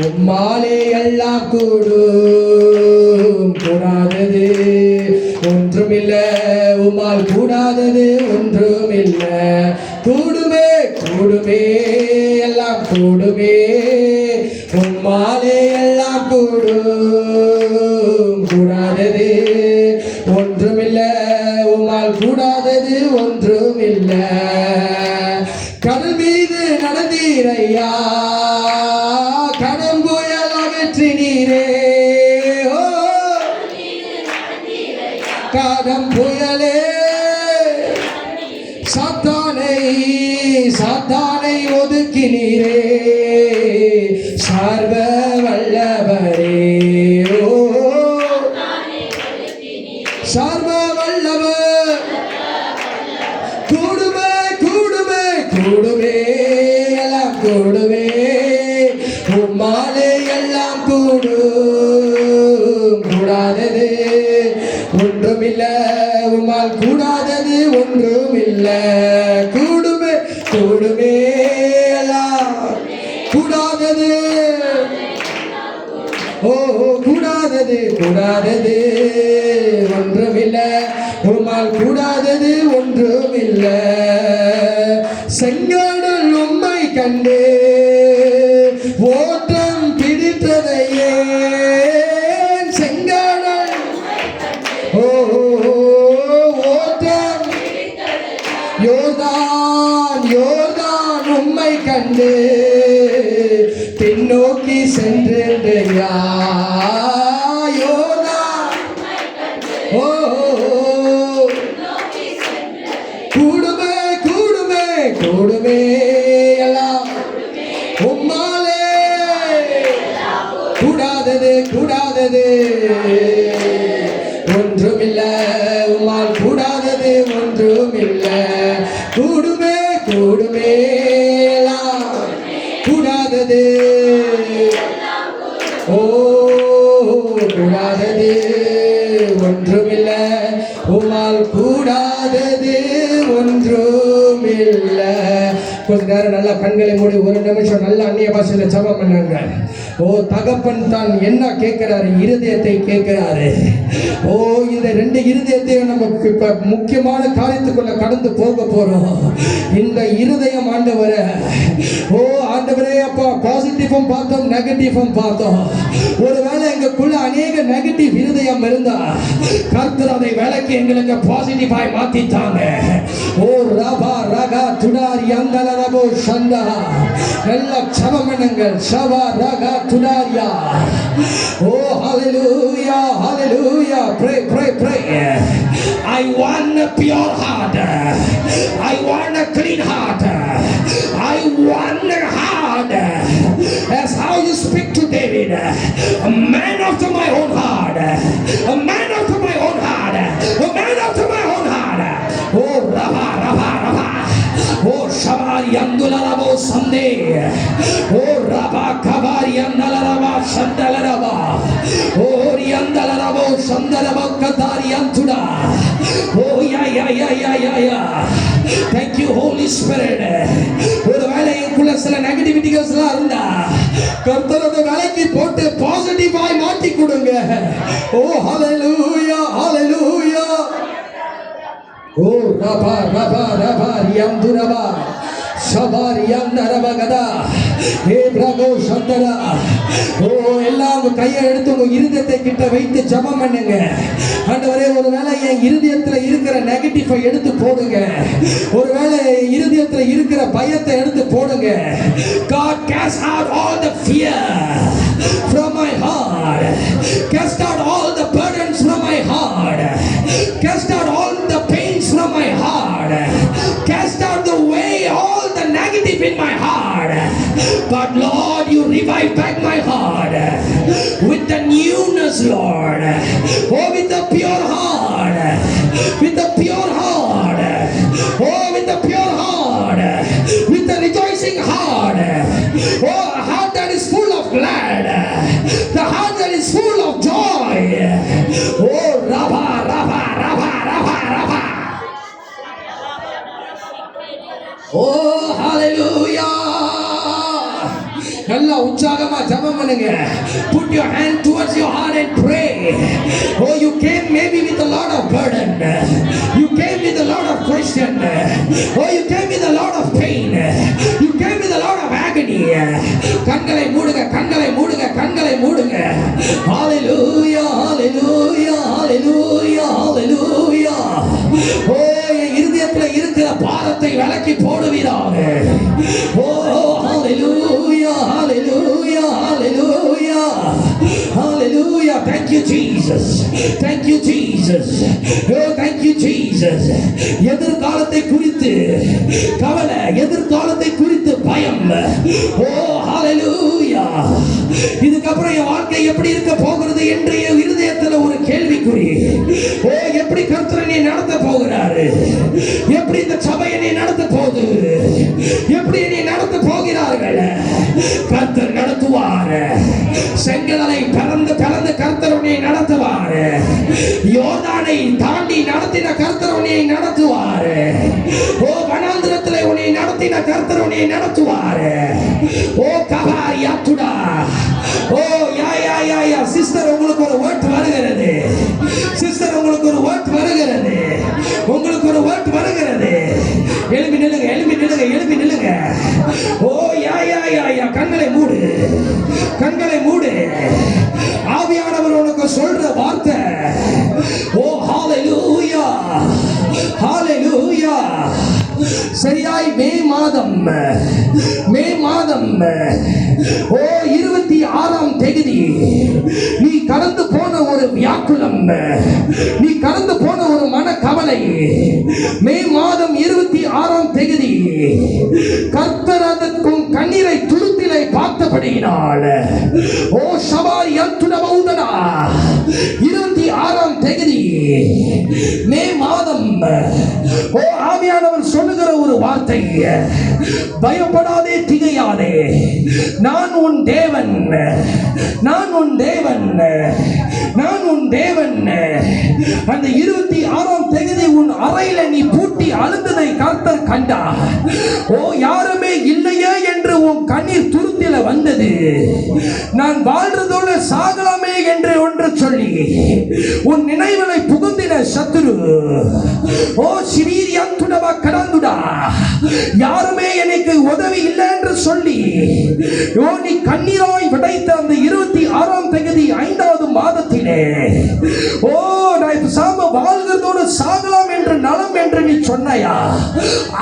உம்மாலே எல்லாம் கூடும், கூடாதது ஒன்றுமில்ல, உம்மால் கூடாதது ஒன்றுமில்ல. கூடுமே கூடுமே எல்லாம் கூடுமே, உம்மாலே எல்லாம் கூடும், கூடாதது ஒன்றுமில்ல, உம்மால் கூடாதது ஒன்றுமில்ல. கடல் மீது நடந்தீரையா, கடும் புயல் அகற்றி நீரே. கடும் புயலே சாத்தானை ஒதுக்கினீரே. சர்வ வல்லவரே, சர்வ வல்லவர். கூடுமே கூடுமே கூடுமே எல்லாம் கூடுமே, உம்மாலே எல்லாம் கூடும், கூடாதது ஒன்றுமில்ல, உம்மால் கூடாதது ஒன்றுமில்ல. கூடுமே கூடுமே எல்லாம் கூடாதது, கூடாதது கூடாதது ஒன்றுமில்ல, உம்மால் கூடாதது ஒன்றுமில்ல. செங்கடல் உம்மை கண்டு ஓட்டம் பிடித்ததையே, செங்கடல் ஓட்டம் யோர்தான் உம்மை கண்டு பின்னோக்கி சென்றையா. கூடுமே கூடுமே கூடுமே எல்லாம் உம்மாலே கூடாதது கூடாதது ஒன்றுமில்ல, உம்மால் கூடாதது ஒன்றுமில்ல. கூடுமே கூடுமே எல்லாம் கூடாதது, கூடாதது ஒன்றுமில்ல, உம்மால் கூடாதது ஒன்றுமில்ல. கொஞ்ச நேரம் நல்லா கண்களை மூடி 1 நிமிஷம் நல்லா அந்நிய பாஷையில ஜெபம் பண்ணாங்க. தகப்பன் தான் என்ன கேட்கிறாரு? இருதயத்தை கேட்கிறாரு. இந்த 2 இருதயத்தையும் நம்ம இப்ப முக்கியமான காரியத்துக்குள்ள கடந்து போக போறோம். இந்த இருதயம் ஆண்டவரே, ஆண்டவரே அப்பா, பாசிட்டிவும் பார்த்தோம், நெகட்டிவும் பார்த்தோம். ஒருவேளை எங்களுக்குள்ள அநேக நெகட்டிவ் இருதயம் இருந்தா கர்த்தர் அதை விலக்கி எங்களுக்கு பாசிட்டிவாய் மாத்திட்டாங்க. ரபா ரகா துடாரி அந்தலரபோ சந்தா நல்ல ஜெபமனங்கள் சபா ரகா துடாரியா. ஹalleluya hallelujah. Pray pray pray. I want a pure heart, I want a clean heart, I want a heart as a man after my own heart, a man after my own heart, a man after my own heart. Oh Rabba, Rabba, Rabba. Oh Shabari Andularabo Sunday. Oh Rabba Kabari Andalaraba Sandalaraba. Oh Riandalarabo Sandaraba Katari Antuda. Oh yeah. Thank you Holy Spirit. ஒருவேளை எனக்குள்ள சில நெகட்டிவிட்டிஸ்லாம் இருந்தா கர்த்தரோட வேலைக்கு போட்டு பாசிட்டிவாய் மாத்தி கொடுங்க. ஓ ஹalleluya hallelujah. Oh Rabba Yanduraba Shabari Yandarabagada Ebrago Shandara. Oh எல்லாம் கையை எடுத்து உங்க இருதயத்தை கிட்ட வைத்து ஜெபம் பண்ணுங்க. ஆண்டவரே ஒருவேளை என் இருதயத்துல இருக்கிற நெகட்டிவை எடுத்து போடுங்க. ஒருவேளை இருதயத்துல இருக்கிற பயத்தை எடுத்து போடுங்க. God cast out all the fear from my heart. Cast out all the burdens from my heart. Cast out all the pains from my heart. Cast out the way all the negative in my heart. But Lord, you revive back my heart with the newness, Lord. Oh, with the pure heart. With the pure heart. Oh, with the pure heart. With the rejoicing heart. Oh, a heart that is full of glad. The heart that is full of joy. Oh, Rabba, Rabba, Rabba, Rabba, Rabba. Oh, hallelujah. நல்லா உற்சாகமா ஜெபம் பண்ணுங்க. Put your hand towards your heart and pray. Oh, you came maybe with a lot of burden. You came with a lot of question. Oh, you came with a lot of pain. You came with a lot of agony. கண்களை மூடுங்க, கண்களை மூடுங்க, கண்களை மூடுங்க. Hallelujah, hallelujah, hallelujah, hallelujah. Oh, இருதயத்துல இருக்கிற பாரத்தை விலக்கி போடுவீராக. Oh, hallelujah, hallelujah, hallelujah, hallelujah. Thank you Jesus, thank you Jesus. Oh, thank you Jesus. எதிர்காலத்தை குறித்து கவலை, எதிர்காலத்தை குறித்து பயம். Oh, hallelujah. இதுக்கப்புறம் என் வாழ்க்கை எப்படி இருக்க போகிறது என்று என் இருதயத்துல ஒரு கேள்விக்குறி. ஓ, எப்படி கர்த்தர் நீ நடத்த போகிறாரு? எப்படி இந்த சபையை நீ நடத்த போகுது? எப்படி நீ நடத்த போகிறார்கள்? கர்த்தர் நடத்துவார். செங்கடலை பிளந்து கர்த்தர் உன்னை நடத்துவார். யோர்தானை தாண்டி நடத்தின கர்த்தர் உன்னை நடத்துவார். ஓ, வனாந்திரத்திலே உன்னை நடத்தின கர்த்தர் உன்னை நடத்துவார். ஓ கபாரியாத்துடா. ஓ யா சிஸ்டர், உங்களுக்கு ஒரு வேர்ட் வருகிறது. சிஸ்டர், உங்களுக்கு ஒரு வேர்ட் வருகிறது. உங்களுக்கு ஒரு வேர்ட் வருகிறது. எழுப்பி நில்லுங்க, எழுப்பி நில்லுங்க, எழுப்பி நில்லுங்க. ஓ யா கண்களை மூடு, கண்களை மூடு. ஆவியானவர் உனக்கு சொல்ற வார்த்தை. ஓ ஹalleluya, ஹalleluya. சரியாய் மே மாதம் ஓ 26ஆம் தேதி நீ கடந்து போன ஒரு வியாக்குலம், நீ கடந்து போன ஒரு மனக்கவலை, மே மாதம் 26ஆம் தேதி கர்த்தர் அதற்கும் கண்ணீரை துருத்திலை பார்த்தபடியினால் ஓ ஷபாரி அத்துடமௌதனா 26ஆம் தேதி மே மாதம் ஓ ஆவியானவர் சொல்லுகிற ஒரு வார்த்தை, பயப்படாதே, திகையாதே, நான் உன் தேவன், நான் உன் தேவன், நான் உன் தேவன். அந்த 26ஆம் தேதி உன் அறையில நீ பூட்டி அழுந்ததை கர்த்தர் கண்டார். ஓ, யாருமே இல்லையே என்று உன் கண்ணீர் துருத்தில வந்தது. நான் வாழ்றதோடு சாகலாமே என்று ஒன்று சொல்லி உன் நினைவுகளை புகுந்தின சத்துரு. ஓ சிரீரியந்துடவா கடந்துடா, யாருமே எனக்கு உதவி இல்லை என்று சொல்லி ஓ நீ கண்ணீராய் விடைத்த அந்த 26ஆம் தேதி 5வது மாதத்திலே ஓ நான் சாம வாழ்கிறதோடு சாகலாம் என்று நலம் என்று நீ சொன்னாயா?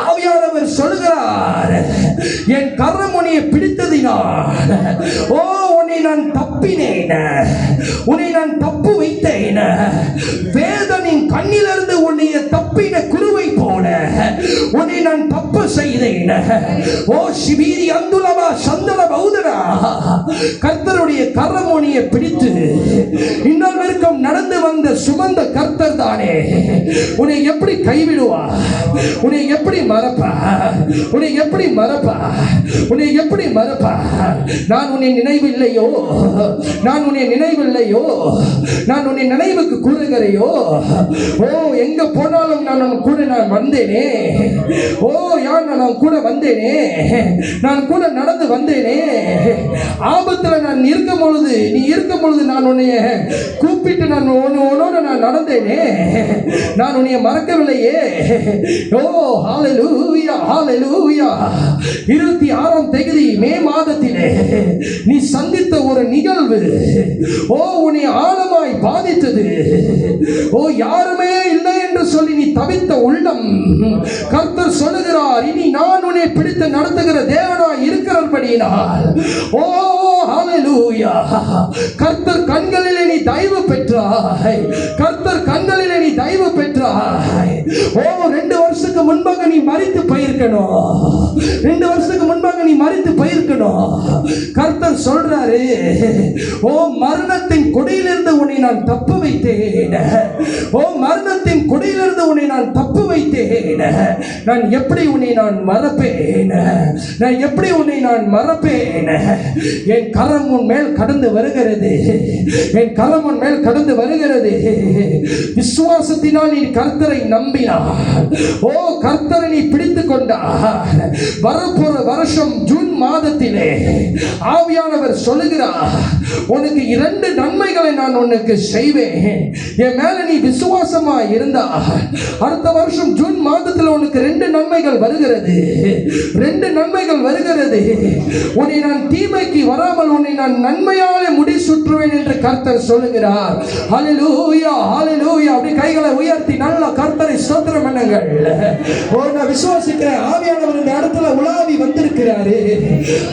ஆவியானவர் சொல்கிறார், என் கரம் உன்னை பிடித்ததினால் ஓ உன்னை நான் தப்பினேன், உன்னை நான் தப்பு வைத்தேன். வேதனின் கண்ணிலிருந்து உன்னை தப்பின குருவை போல உன்னை நான் தப்பு செய்தேன். ஓ சிபீரி அந்துலமா சந்தன பௌதனா, கர்த்தருடைய கரமோனியை பிடித்து இன்னொரு நடந்து வந்த சுமந்த கர்த்தர் தானே உன்னை எப்படி கைவிடுவா? உன்னை எப்படி மறப்பா? உன்னை எப்படி மறப்பா? உன்னை எப்படி மறப்பா? நான் உன்னை நினைவில்லையோ? நான் உன்னை நினைவில்லையோ? நான் உன்னை நினைவுக்கு கூறுகிறையோ? ஓ எங்க போனாலும் நான் உன் கூட நான் வந்தேனே. ஓ யார் நான் கூட வந்தேனே, நான் கூட நடந்து வந்தேனே. ஆபத்துல நான் இருக்கும் பொழுது, நீ இருக்கும் பொழுது நான் உன்னைய கூப்பிட்டு நான் உன்னோட நான் நடந்தேனே. நான் உன்னைய மறக்கவில்லையே. ஓ ஹalleluya ஹalleluya. 26ஆம் தேதி மே மாதத்திலே நீ சந்தித்த ஒரு நிகழ்வு ஓ உன்னை ஆழமாய் பாதித்தது. ஓ யாருமே இல்லை என்று சொல்லி நீ தவித்த உள்ளம், கர்த்தர் சொல்லுகிறார், இனி நான் உன்னை பிடித்து நடத்துகிற தேவனாய் இருக்கிறபடியினால் ஓ ஹalleluya. கர்த்தர் கண்களிலே நீ தயவு பெற்றாய். கர்த்தர் கண்களிலே நீ தயவு பெற்றாய். ஓ 2 வருஷத்துக்கு முன்பாக நீ மரித்து போயிருக்கணும். 2 வருஷத்துக்கு முன்பாக நீ மரித்து போயிருக்கணும். கர்த்தர் சொல்றாரு, ஓ மரணத்தின் கொடியிலிருந்து உன்னை நான் தப்பு வைத்தேன். ஓ மரணத்தின் கொடியிலிருந்து உன்னை நான் தப்பு வைத்தேன். நான் எப்படி உன்னை நான் மறப்பேன்? நான் எப்படி உன்னை நான் மறப்பேன்? என் கரம் உன் மேல் கடந்து வருகிறது. என் கரம் உன் மேல் கடந்து வருகிறது. விசுவாசத்தினால் நீ கர்த்தரை நம்பினார். ஓ கர்த்தரை நீ பிடித்துக் கொண்டார். வரப்போற வருஷம் ஜூன் மாதத்திலே ஆவியானவர் சொல்லுகிறார், உனக்கு 2 நன்மைகளை நான் உனக்கு செய்வேன். என் மேல நீ விசுவாசமா இருந்தா அடுத்த வருஷம் ஜூன் மாதத்தில் உனக்கு 2 நன்மைகள் வருகிறது. 2 நன்மைகள் வருகிறது. உன்னை நான் தீமைக்கு வராமல் உன்னை நான் நன்மையாலே முடி சுற்றுவேன் என்று கர்த்தர் சொல்லுகிறார். ஹalleluya ஹalleluya. அப்படி கைகளை உயர்த்தி நல்ல கர்த்தரை ஸ்தோத்திரம் பண்ணுங்கள். ஓ நான் விசுவாசிக்கிறேன், ஆவியானவர் இந்த இடத்துல உலாவி வந்திருக்கிறாரு.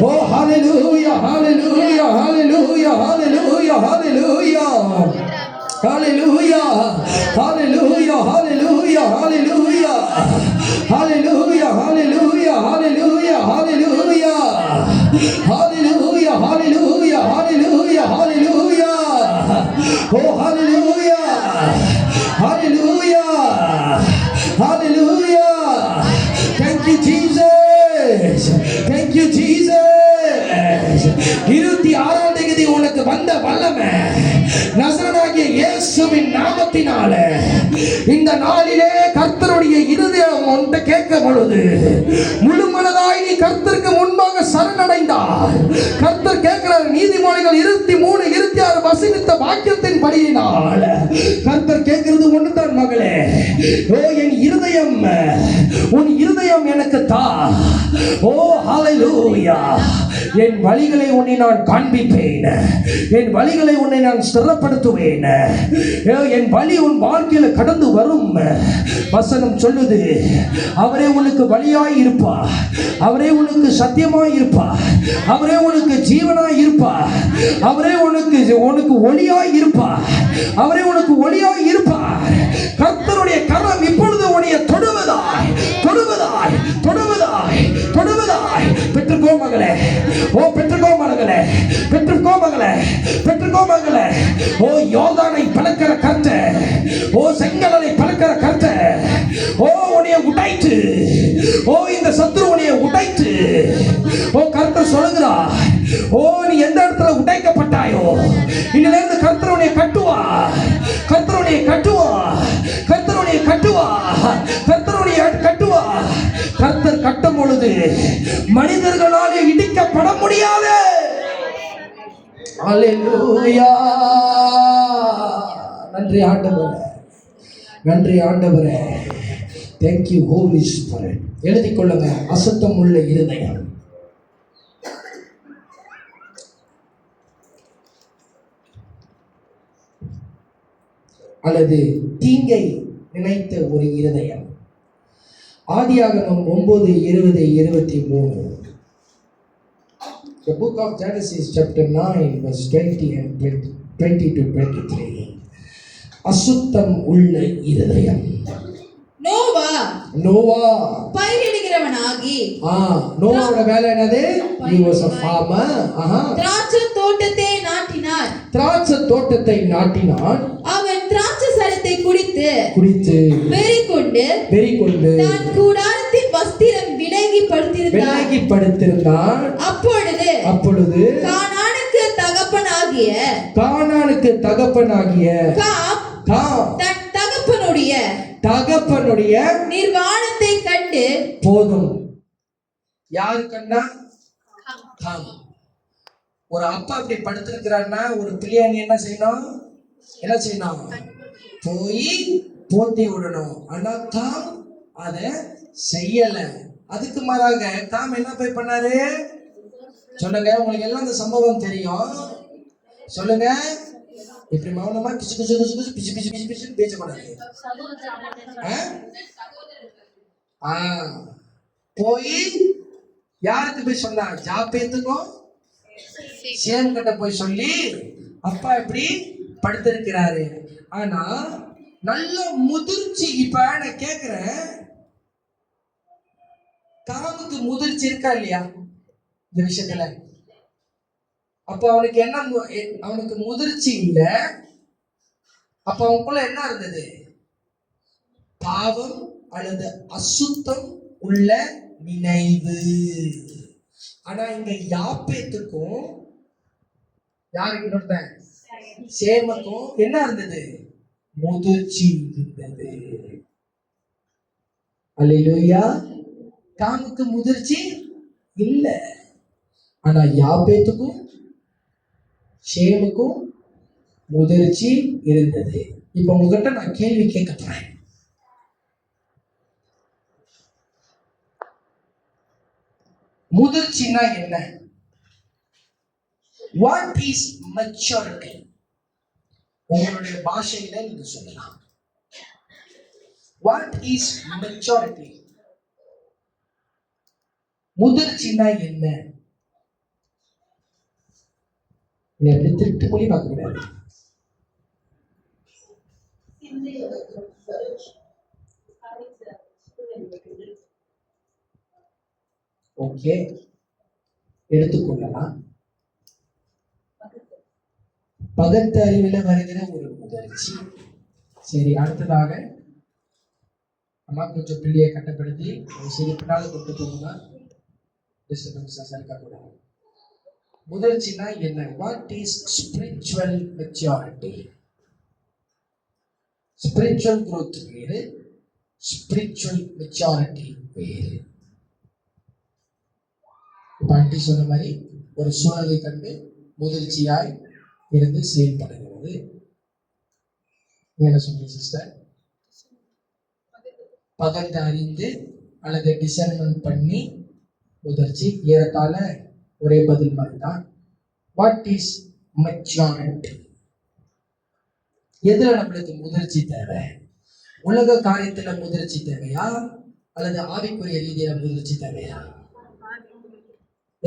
ஓ ஹalleluya ஹalleluya ஹalleluya ஹalleluya ஹalleluya ஹalleluya ஹalleluya ஹalleluya ஹalleluya ஹalleluya ஹalleluya ஹalleluya ஹalleluya ஹalleluya ஹalleluya ஹalleluya ஹalleluya. ஓ ஹalleluya ஹalleluya ஹalleluya. Thank you Jesus. Thank you Jesus. 26ஆம் தேதி உனக்கு வந்த வல்லமை நசரேயனாகிய இயேசுவின் நாமத்தினாலே இந்த நாளிலே கர்த்தருடைய இருதயம் உன்கிட்ட கேட்கும் பொழுது முழு மனதாய் நீ கர்த்தருக்கு முன்பாக சரணடைந்தார். கர்த்தர் கேட்கிறார், நீதிமொழிகள் 23:26 வசனித்த வாக்கியத்தின் படியினால் கர்த்தர் கேட்கிறது ஒன்றுதான், மகளே, ஓ என் இருதயம், உன் இருதயம் எனக்கு தா. ஓ ஹalleluya. என் வழிகளை உன்னை நான் காண்பிப்பேன். என் வழிகளை உன்னை நான் ஸ்திரப்படுத்துவேன். என் வழி உன் வாழ்க்கையில் கடந்து வரும். வசனம் சொல்லுது, அவரே உனக்கு வழியாய் இருப்பார். அவரே உனக்கு சத்தியமாய் இருப்பார். அவரே உனக்கு ஜீவனாய் இருப்பார். அவரே உனக்கு ஒளியாய் இருப்பார். அவரே உனக்கு ஒளியாய் இருப்பார். கர்த்தருடைய கரம் இப்பொழுது உன்னை தொடுவதாய் தொடுவதாய் தொடுவதாய் தொடுவதாய். பெற்றுக்கோ மகளே. ஓ பெற்றுக்கோ மகளே. பெற்றுக்கோ மகளே. பெற்றுக்கோ மகளே. ஓ யோர்தானை பிளக்கிற கர்த்தர், ஓ செங்கடலை பிளக்கிற கர்த்தர், ஓ உன்னை உடைத்து, ஓ இந்த சத்துருவனையை உடைத்து, ஓ கர்த்தர் சொல்லுகிறார், ஓ நீ எந்த இடத்துல உடைக்கப்பட்டாயோ இன்னிலிருந்து கர்த்தர் உன்னை கட்டுவார். கர்த்தர் உன்னை கட்டுவார். கர்த்தர் உன்னை கட்டுவார். கர்த்தர் உன்னை கட்டுவார். கர்த்தர் கட்டும் பொழுது மனிதர்களாலே இடிக்கப்பட முடியாது. அல்லேலூயா. நன்றி ஆண்டவரே. நன்றி ஆண்டவரே. Thank you Holy Spirit. எழுதிக் கொள்ளுங்க, அசுத்தம் உள்ள இருதயம். அல்லது தீங்கை நினைத்த ஒரு இருதயம். ஆதியாகமம் 9:20-23. The book of Genesis chapter 9 verse 20 and 20-23. அசுத்தம் உள்ள இருதயம். நோவா நோவா பயிரிடுகிறவனாகி நோவாவோட வேலை என்னது? He was a farmer. திராட்சை தோட்டத்தை நாட்டினார். திராட்சை தோட்டத்தை நாட்டினான். அவன் திராட்சை சரத்தை குடித்து வெறி கொண்டு தன் கூடாரத்தின் வஸ்திரம் விலகி படுத்திருந்தான். அப்பொழுது கானானுக்கு தகப்பனாகிய காம் தன் தகப்பனுடைய நிர்வாணத்தை கண்டு போதும். யாரு கண்டா? காம். ஒரு அப்பா அப்படி படுத்திருக்கிறான்னா ஒரு பிள்ளையாணி என்ன செய்யணும்? போய் போத்தி விடணும். ஆனா காம் அத செய்யல. அதுக்கு மாறாக காம் என்ன போய் பண்ணாரு? சொல்லுங்க, உங்களுக்கு எல்லாம் இந்த சம்பவம் தெரியும். சொல்லுங்க. இப்படி மௌனமா பிச்சு பிச்சு பிச்சு பிச்சு பிச்சு பிச்சு பிச்சு பிச்சு பேசக்கூடாது. போய் யாருக்கு போய் சொன்னா? ஜாபேத்துக்கும் சேம் கிட்ட போய் சொல்லி அப்பா இப்படி படுத்திருக்கிறாரு. ஆனா நல்ல முதிர்ச்சி. இப்ப நான் கேக்குறேன், காமுக்கு முதிர்ச்சி இருக்கா இல்லையா இந்த விஷயத்துல? அப்ப அவனுக்கு என்ன? அவனுக்கு முதிர்ச்சி இல்ல. அப்ப அவனுக்குள்ள என்ன இருந்தது? பாவம் அல்லது அசுத்தம் உள்ள நினைவு. ஆனா இங்க யாப்பேத்துக்கும் யாருக்கு சேமக்கும் என்ன இருந்தது? முதிர்ச்சி இருந்தது. அல்லேலூயா. காமுக்கு முதிர்ச்சி இல்ல. ஆனா யாப்பேத்துக்கும் சேமுக்கும் முதிர்ச்சி இருந்தது. இப்ப உங்ககிட்ட நான் கேள்வி கேட்க போறேன். முதிர்ச்சினா என்ன? What is maturity? உங்களுடைய பாஷையில நீங்க சொல்லலாம். What is maturity? முதிர்ச்சினா என்ன? நீ அப்படி திருட்டு மொழி பார்க்க கூடாது. ஓகே, எடுத்துக்கொள்ளலாம். பகத்து அறிவில் வருகிற ஒரு முதிர்ச்சி. சரி, அடுத்ததாக அம்மா கொஞ்சம் பிள்ளையை கட்டப்படுத்தி ஒரு சிறு பின்னால் கொண்டு போகுதா டிஸ்டர்பன்ஸ் இருக்கக்கூடாது. முதிர்ச்சினா என்ன? What is spiritual maturity? Spiritual growth வேறு, ஸ்பிரிச்சுவல் மெச்சூரிட்டி வேறு. பாட்டி சொன்ன மாதிரி ஒரு சூழலை கண்டு முதிர்ச்சியாய் இருந்து செயல்படுகிறது. என்ன சொல்றீங்க சிஸ்டர்? பகந்து அறிந்து அல்லது டிசைன்மெண்ட் பண்ணி முதிர்ச்சி. ஏறத்தாழ ஒரே பதில் மாதிரி தான். What is maturity? எதுல நம்மளுக்கு முதிர்ச்சி தேவை? உலக காரியத்துல முதிர்ச்சி தேவையா அல்லது ஆவிக்குரிய ரீதியில முதிர்ச்சி தேவையா?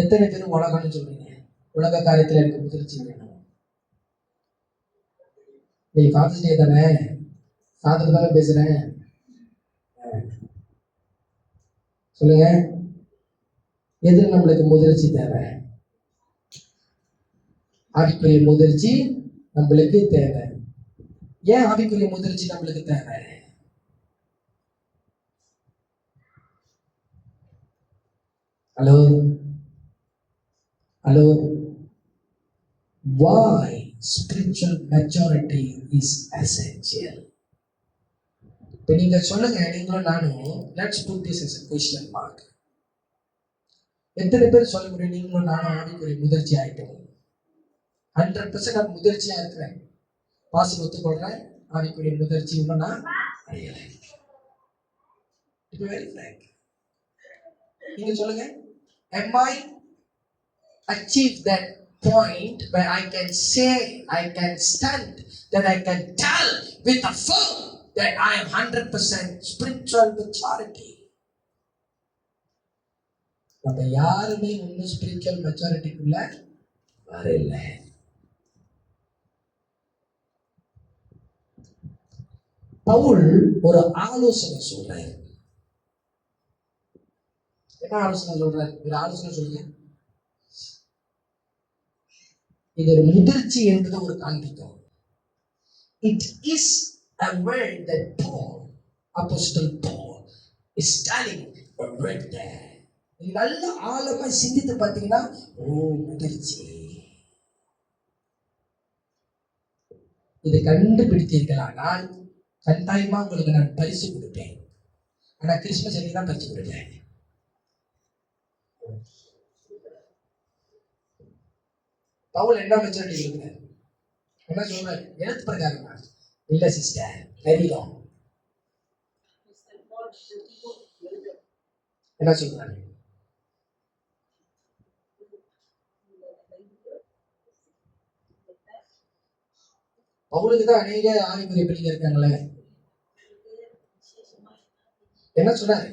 எத்தனை பேர் உலகம்னு சொல்றீங்க? உலக காரியத்துல எனக்கு முதிர்ச்சி வேணும். நீ ஃபாதர்ஸ் டே தானே, ஃபாதர் தானே பேசுறேன், சொல்லுங்க. எது நம்மளுக்கு முதிர்ச்சி தேவை? ஆவிக்குரிய முதிர்ச்சி நம்மளுக்கு தேவை. ஏன் ஆவிக்குரிய முதிர்ச்சி நம்மளுக்கு தேவை? Hello hello. Why spiritual maturity is essential? இப்ப நீங்க சொல்லுங்க, நீங்களும் நானும். Let's put this as a question mark. எத்தனை பேர் சொல்ல முடியும் நீங்களும் நானும் ஆவிக்குரிய முதிர்ச்சி ஆயிட்டோம்? 100% முதிர்ச்சியா இருக்கிறேன். பாசிட்டிவ் ஒத்துக்கொள்றேன். ஆவிக்குரிய முதிர்ச்சி இன்னும் நான் அடையலை. Very Frank. நீங்க சொல்லுங்க, am I achieve that point where I can say, I can stand, that I can tell with a firm that I am 100% spiritual maturity? நம்ம யாருமே இன்னும் ஸ்பிரிச்சுவல் மெச்சூரிட்டிக்குள்ள வரல. பவுல் ஒரு ஆலோசனை சொல்றாரு. என்ன ஆலோசனை சொல்றாரு? ஒரு ஆலோசனை சொல்லுங்க. இது ஒரு முதிர்ச்சி என்பது ஒரு காண்பிக்கும். It is a word that Paul, Apostle Paul, is telling a word there. நீங்க நல்ல ஆழமா சிந்தித்து பார்த்தீங்கன்னா, முதிர்ச்சி. இதை கண்டுபிடித்தீர்களானால் கட்டாயமா உங்களுக்கு நான் பரிசு கொடுப்பேன். ஆனா கிறிஸ்துமஸ் அன்னைக்கு தான் பரிசு கொடுப்பேன். பவுல் என்ன மெச்சூரிட்டி இருக்கிறார்? என்ன சொல்றாரு? எழுத்து பிரகாரமா இல்ல சிஸ்டர், தெரியும். என்ன சொல்றாரு? பவுலுக்கு தான் அநேக ஆவிக்குரிய பிள்ளைங்க இருக்காங்களே. என்ன சொன்னாரு?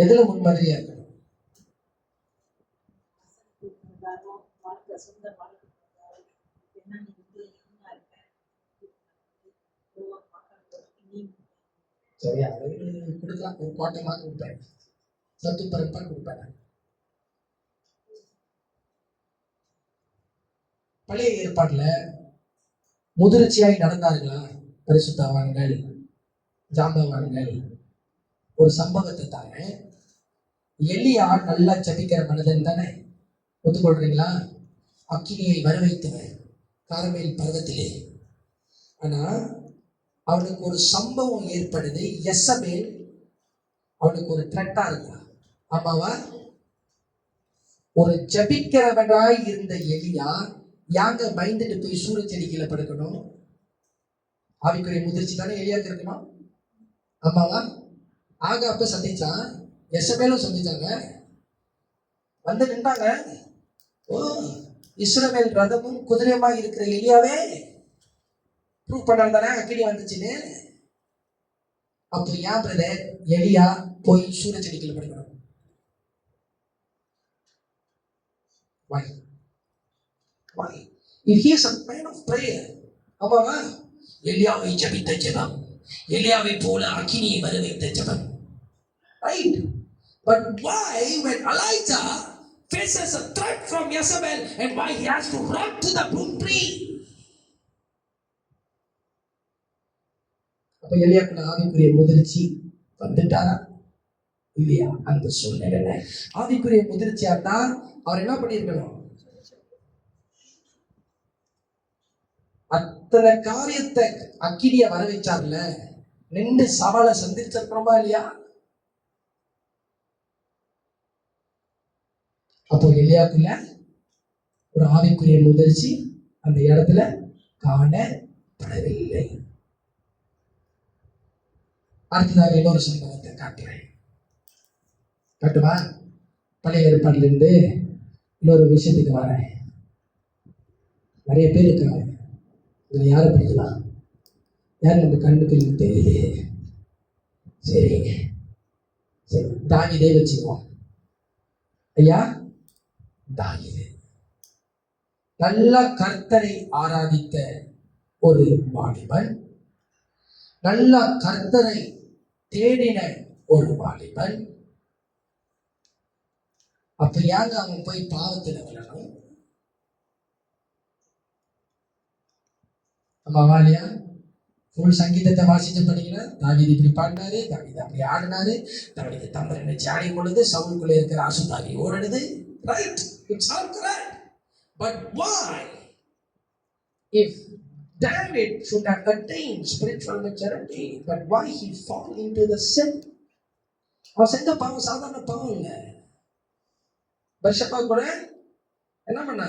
எதுல முன்மாதிரியா இருக்கணும்? சரியா? கொடுக்கலாம். ஒரு கோட்டமாக கொடுப்பேன், சத்து பரப்பா கொடுப்பேன். பழைய ஏற்பாட்டுல முதிர்ச்சியாய் நடந்தார்களா பரிசுத்தவான்கள், ஜாம்பவான்கள்? ஒரு சம்பவத்தை தாங்க. எலியா நல்லா ஜபிக்கிற மனிதன் தானே, ஒத்துக்கொள்றீங்களா? அக்கினியை வரவைத்தவன் கார்மேல் பர்வத்திலே. ஆனா அவனுக்கு ஒரு சம்பவம் ஏற்படுது. யெசபேல் அவனுக்கு ஒரு த்ரெட்டா இருக்கா. ஆமாவா? ஒரு ஜபிக்கிறவனாய் இருந்த எலியா யாங்க பயந்துட்டு போய் சூரிய செடிக்கீழ படுக்கணும்? ஆவிக்குரிய முதிர்ச்சி தானே எலியாக்கு இருக்கணும். ஆமாவா? ஆக அப்ப சந்திச்சான், யெசபேலும் சந்திச்சாங்க, வந்து நின்றாங்க. ஓ, இஸ்ரவேல் ரதமும் குதிரையுமா இருக்கிற எலியாவே ப்ரூவ் பண்ணால் தானே அக்கினி வந்துச்சுன்னு. அப்போ ஏன் பிரதர் எலியா போய் சூரிய செடிக்கீழ படுக்கணும்? Why? Why? If he is a man of prayer, ஆமாவா? எலியாவை ஜபித்த ஜெபம், எலியாவை போல அக்கினியை வர வைத்த ஜெபம். Right? But why when Elijah faces a threat from Jezebel and why he has to run to the broom tree? அப்ப எலியாக்குள்ள ஆவிக்குரிய முதிர்ச்சி வந்துட்டாரா இல்லையா? அந்த சூழ்நிலை ஆவிக்குரிய முதிர்ச்சியா தான் அவர் என்ன பண்ணியிருக்கணும்? அத்தனை காரியத்தை அக்கினிய வர வச்சார்ல, நின்று சவாலை சந்திச்சிருக்கிறோமா இல்லையா? அப்போ எலியாக்குள்ள ஒரு ஆவிக்குரிய முதிர்ச்சி அந்த இடத்துல காணப்படவில்லை. அடுத்ததாக இன்னொரு சம்பவத்தை காட்டுறேன். காட்டுவா? பழைய ஏற்பாடுல இருந்து இன்னொரு விஷயத்துக்கு வரேன். நிறைய பேர் இருக்காங்க, இதுல யாரை பிடிக்கலாம்? யார் நம்ம கண்ணுக்கு தெரியலையே. சரி சரி, தாவீதே வச்சுக்குவோம். ஐயா, தாவீது நல்ல கர்த்தரை ஆராதித்த ஒரு வாலிபன், நல்ல கர்த்தரை தேடின ஒரு வாலிபன். அப்ப ஏங்க அவன் போய் பாவத்துல விழணும்? ஆமாவா இல்லையா? ஃபுல் சங்கீதத்தை வாசிச்சு பண்ணீங்கன்னா, தாவீது இப்படி பாடினாரு, தாவீது அப்படி ஆடினாரு, தாவீது தம்பரை நினைச்சு ஆடியும் பொழுது சவுலுக்குள்ள இருக்கிற அசுத்தாவி ஓடுது. Right? It's all correct. But why if David should have attained spiritual maturity, but why he fall into the sin? அவன் செஞ்ச பாவம் சாதாரண பாவம் இல்லை. பர்ஷபா கூட என்ன பண்ண?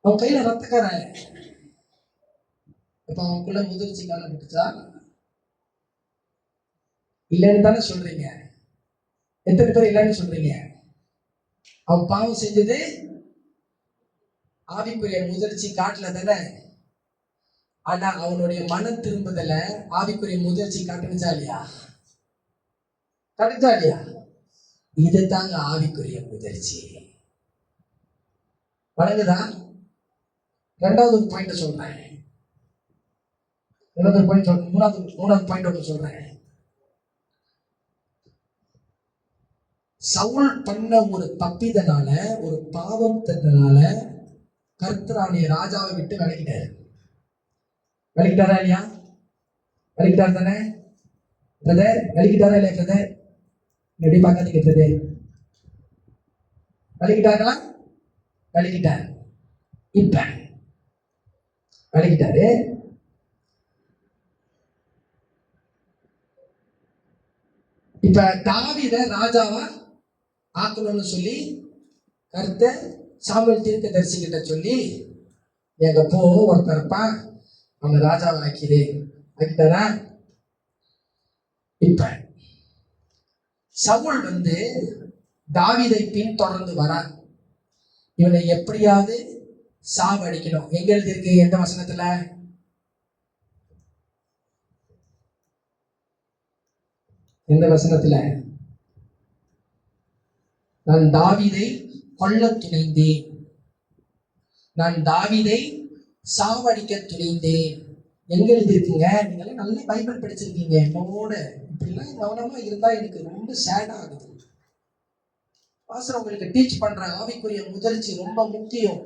அவன் கையில ரத்தக்கார. இப்ப அவனுக்குள்ள முதிர்ச்சி காணப்பட்டுச்சா? இல்லைன்னு தானே சொல்றீங்க? எத்தனை பேர் இல்லைன்னு சொல்றீங்க? அவன் பாவம் செஞ்சது ஆவிக்குரிய முதிர்ச்சி காட்டல தானே. ஆனா அவனுடைய மன திரும்புதல ஆவிக்குரிய முதிர்ச்சி காட்டுச்சா இல்லையா? காட்டுச்சா இல்லையா? இதுதாங்க ஆவிக்குரிய முதிர்ச்சி. வழங்குதா? ரெண்டாவது ஒரு பாயிண்ட் சொல்றேன். மூணாவது பாயிண்ட் ஒன்று சொல்றேன். சவுல் பண்ண ஒரு தப்பிதனால, ஒரு பாவத்தினால கர்த்தராகிய ராஜாவை விட்டு விலகிட்டாரா இல்லையா? விலகிட்டார் தானே பிரதர்? விலகிட்டாரா இல்லையா பிரதர்? எப்படி பார்க்காதீங்க பிரதர். விலகிட்டாங்களா? விலகிட்டார். இப்ப விலகிட்டாரு. இப்ப தாவீதை ராஜாவா ஆக்கணும்னு சொல்லி கர்த்தர் சாமுவேல் தீர்க்கதரிசிகிட்ட சொல்லி, எங்க போ ஒருத்தரப்பா அவனை ராஜாவை ஆக்கிட்டாரா? இப்ப சவுல் தாவீதை பின்தொடர்ந்து வரான். இவனை எப்படியாவது சாவடிக்கணும். எங்க எழுதியிருக்கு? எந்த வசனத்துல? எந்த வசனத்துல? நான் தாவீதை கொல்ல துணிந்தேன், நான் தாவீதை சாவடிக்க துணிந்தேன். எங்க எழுதியிருக்கீங்க? நீங்க நல்ல பைபிள் படிச்சிருக்கீங்க. என்னோட இப்படிலாம் கவனமா இருந்தா எனக்கு ரொம்ப சேட் ஆகுது. பாஸ்டர் உங்களுக்கு டீச் பண்ற ஆவிக்குரிய முதிர்ச்சி ரொம்ப முக்கியம்.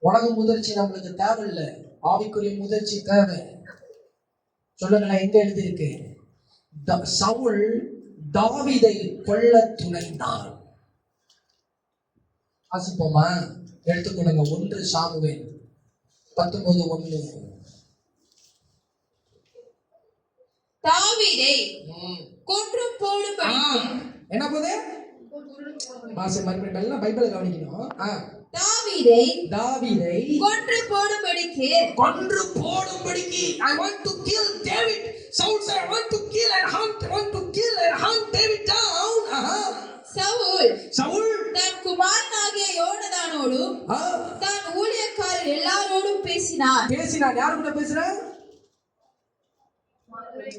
உலக முதிர்ச்சி நம்மளுக்கு தேவையில்லை, ஆவிக்குரிய முதிர்ச்சி தேவை. சொல்லுங்களேன், எங்க எழுதியிருக்கு? சவுல் தாவீதை கொல்ல துணைந்தான். வாசிப்போமா? எடுத்துக்கொள்ளுங்க. 1 சாமுவேல் 19:1. தாவீதை கொன்று போடும்படி. என்ன போதே? மறுபடியும் எல்லாம் பைபிளை கவனிக்கணும். தாவீதை கொன்று போடும்படிக்கு. I want to kill David. Saul said, I want to kill and hunt David down. Saul தன் குமாரனாகிய யோனதானோடு தன் ஊழியக்காரர் எல்லாரோடும் பேசினார். யாரு கூட பேசுறான்?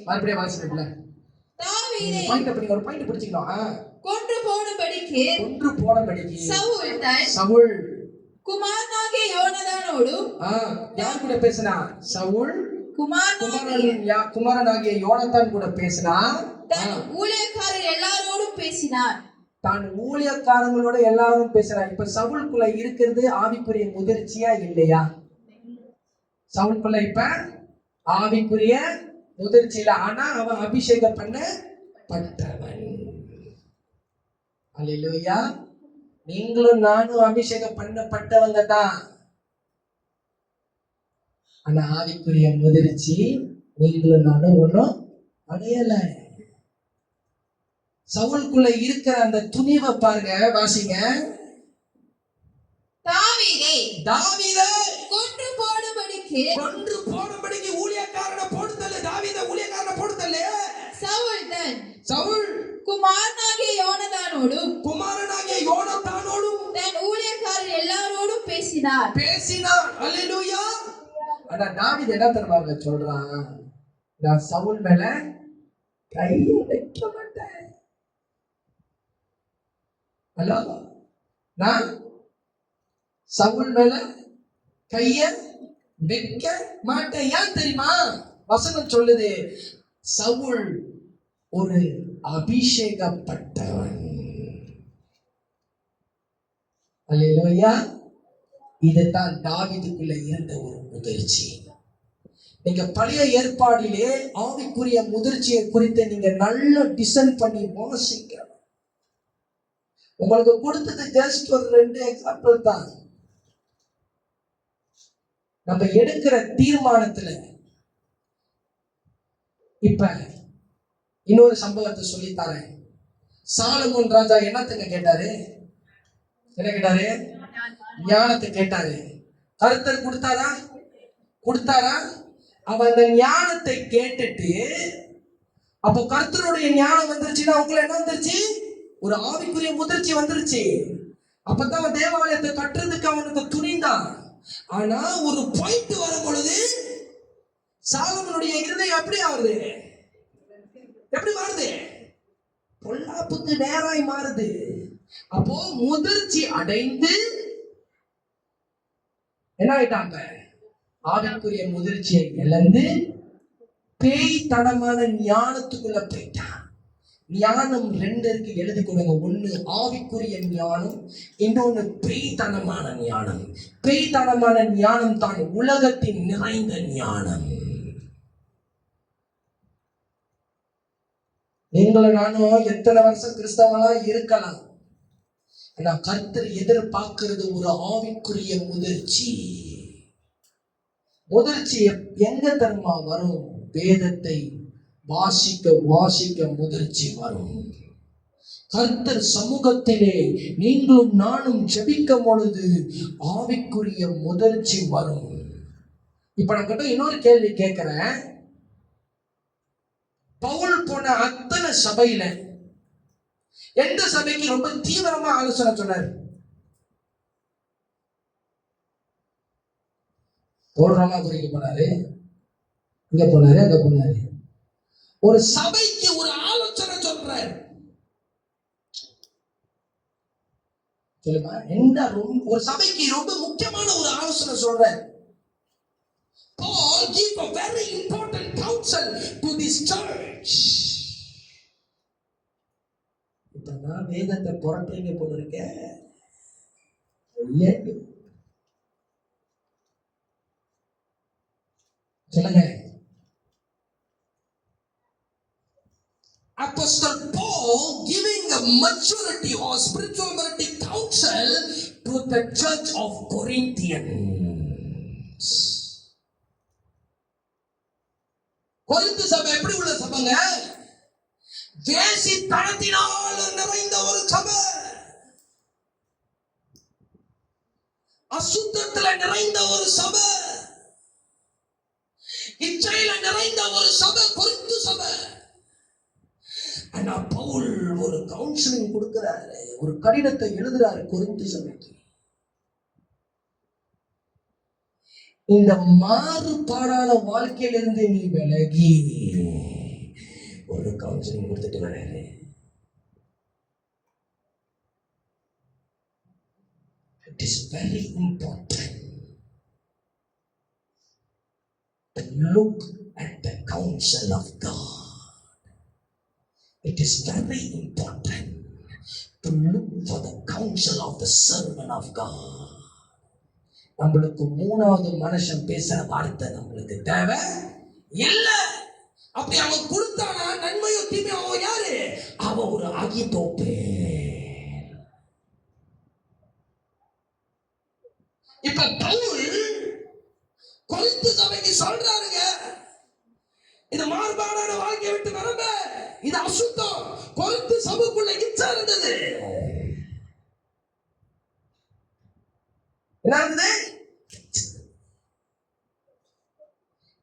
மறுபடியும் வாசிக்கல. தாவீதை ஒரு பாயிண்ட் பிடிச்சுக்கலாம். கொன்று போடும்படிக்கு சவுல் குமாரனாகிய யோனதானோடு யார் கூட பேசினா? சவுல் குமாரனாகிய யோனத்தான் கூட பேசினா. தன் ஊழியக்காரர் எல்லாரோடும் பேசினார். தான் ஊழியக்காரங்களோட எல்லாரும் பேசுறான். இப்ப சவுலுக்குள்ள இருக்கிறது ஆவிக்குரிய முதிர்ச்சியா இல்லையா? சவுலுக்குள்ள இப்ப ஆவிக்குரிய முதிர்ச்சி இல்ல. ஆனா அவன் அபிஷேகம் பண்ணப்பட்டவன். அல்லேலூயா. நீங்களும் நானும் அபிஷேகம் பண்ணப்பட்டவங்க தான். ஆனா ஆவிக்குரிய முதிர்ச்சி நீங்களும் நானும் ஒன்றும் அடையல. சவுலுக்குள்ள இருக்கிற அந்த துணிவை பாருங்க, வாசிங்க. தாவீதை கொன்று போடும்படிக்கு ஊழியக்காரனை போடுதல்ல. தாவீதை ஊழியக்காரனை போடுதல்ல. சவுல் குமாரனாகிய யோனதானோடும் தன் ஊழியக்காரர் எல்லாரோடும் பேசினார். அல்லேலூயா. ஆனா தாவீது என்ன தெரியுமாங்க சொல்றான்? நான் சவுல் மேல கையை வைக்க மாட்டேன். ஹலோ, நான் சவுல் மேல கைய வைக்க மாட்டேன். ஏன் தெரியுமா? வசனம் சொல்லுது, சவுல் ஒரு அபிஷேகப்பட்டவன். அல்லேலூயா. இதுதான் தாவீதுக்குள்ள இருந்த ஒரு முதிர்ச்சி. நீங்க பழைய ஏற்பாடிலே ஆவிக்குரிய முதிர்ச்சியை குறித்து நீங்க நல்லா டிசைன் பண்ணி வாசிக்க. உங்களுக்கு கொடுத்தது ஜஸ்ட் ஒரு 2 எக்ஸாம்பிள் தான். நம்ம எடுக்கிற தீர்மானத்துல இப்ப இன்னொரு சம்பவத்தை சொல்லித்தாரேன். சாலமோன் ராஜா என்னத்துக்கு கேட்டாரு? என்ன கேட்டாரு? ஞானத்தை கேட்டாரு. கர்த்தர் கொடுத்தாரா? அவன் அந்த ஞானத்தை கேட்டுட்டு, அப்போ கர்த்தருடைய ஞானம் வந்துருச்சுன்னா அவங்கள என்ன வந்துருச்சு? ஒரு ஆவிக்குரிய முதிர்ச்சி வந்துருச்சு. அப்பதான் அவன் தேவாலயத்தை கட்டுறதுக்கு அவனுக்கு துணிந்தான். ஆனா ஒரு பாயிண்ட் வரும் பொழுது சாலமோனுடைய இருதயம் எப்படி மாறுது? பொல்லாப்புக்கு நேராய் மாறுது. அப்போ முதிர்ச்சி அடைந்து என்ன ஆயிட்டாங்க? ஆவிக்குரிய முதிர்ச்சியை இழந்து பேய்த்தனமான ஞானத்துக்குள்ள போயிட்டான். ஞானம் ரெண்டு இருக்கு, எழுதி கொடுங்க. ஒண்ணு ஆவிக்குரிய ஞானம், இன்னொன்னு பேய்த்தனமான ஞானம். பேய்த்தனமான ஞானம் தான் உலகத்தின் நிறைந்த ஞானம். நீங்களும் நானும் எத்தனை வருஷம் கிறிஸ்தவங்களா இருக்கலாம், ஆனா கர்த்தர் எதிர்பார்க்கிறது ஒரு ஆவிக்குரிய முதிர்ச்சி. முதிர்ச்சி எங்க தெரியுமா வரும்? வேதத்தை வாசிக்க வாசிக்க முதிர்ச்சி வரும். கர்த்தர் சமூகத்திலே நீங்களும் நானும் ஜெபிக்கும் பொழுது ஆவிக்குரிய முதிர்ச்சி வரும். இப்ப நான் கிட்ட இன்னொரு கேள்வி கேட்கிறேன். பவுல் போன அத்தனை சபையில எந்த சபைக்கு ரொம்ப தீவிரமா ஆலோசனை சொன்னார்? ரோமாபுரிக்கு போனாரு, இங்க போனாரு, அங்க போனாரு. ஒரு சபைக்கு ஒரு ஆலோசனை சொல்றாரு. சொல்லுமா, என்ன ஒரு சபைக்கு ரொம்ப முக்கியமான ஒரு ஆலோசனை சொல்றாரு. Paul gave a very important counsel to this church. இப்பதான் வேதத்தை புரட்டுறீங்க போல இருக்க. சொல்லுங்க. Apostle Paul giving a maturity or spiritual maturity counsel to the church of Corinthians. Corinth சபை எப்படி உள்ள சபைங்க? வேசித்தனத்தினால் நிறைந்த ஒரு சபை, அசுத்தத்துல நிறைந்த ஒரு சபை, இச்சையில நிறைந்த ஒரு சபை கொரிந்து சபை. ஆனா பவுல் ஒரு கவுன்சிலிங் கொடுக்கிறாரு, ஒரு கடிதத்தை எழுதுறாரு கொரிந்து சபைக்கு. இந்த மாறுபாடான வாழ்க்கையிலிருந்து நீ விலகி ஒரு கவுன்சிலிங் கொடுத்துட்டு வராரு. It is very important to look at the counsel of God. It is very important to look for the counsel of the servant of God. நம்மளுக்கு மூணாவது மனுஷன் பேசுற வார்த்தை நம்மளுக்கு தேவை இல்ல. அப்படி அவன் கொடுத்தானா நன்மையோ தீமையோ, அவன் யாரு? அவன் ஒரு அகிதோப்பே. இப்ப பவுல் கொரிந்து சபைக்கு சொல்றாருங்க, இது மாறுபாடான வாழ்க்கையை விட்டு வரம்ப, இது அசுத்தம். கொரிந்து சபைக்குள்ள இச்சை இருந்தது. என்ன இருந்தது?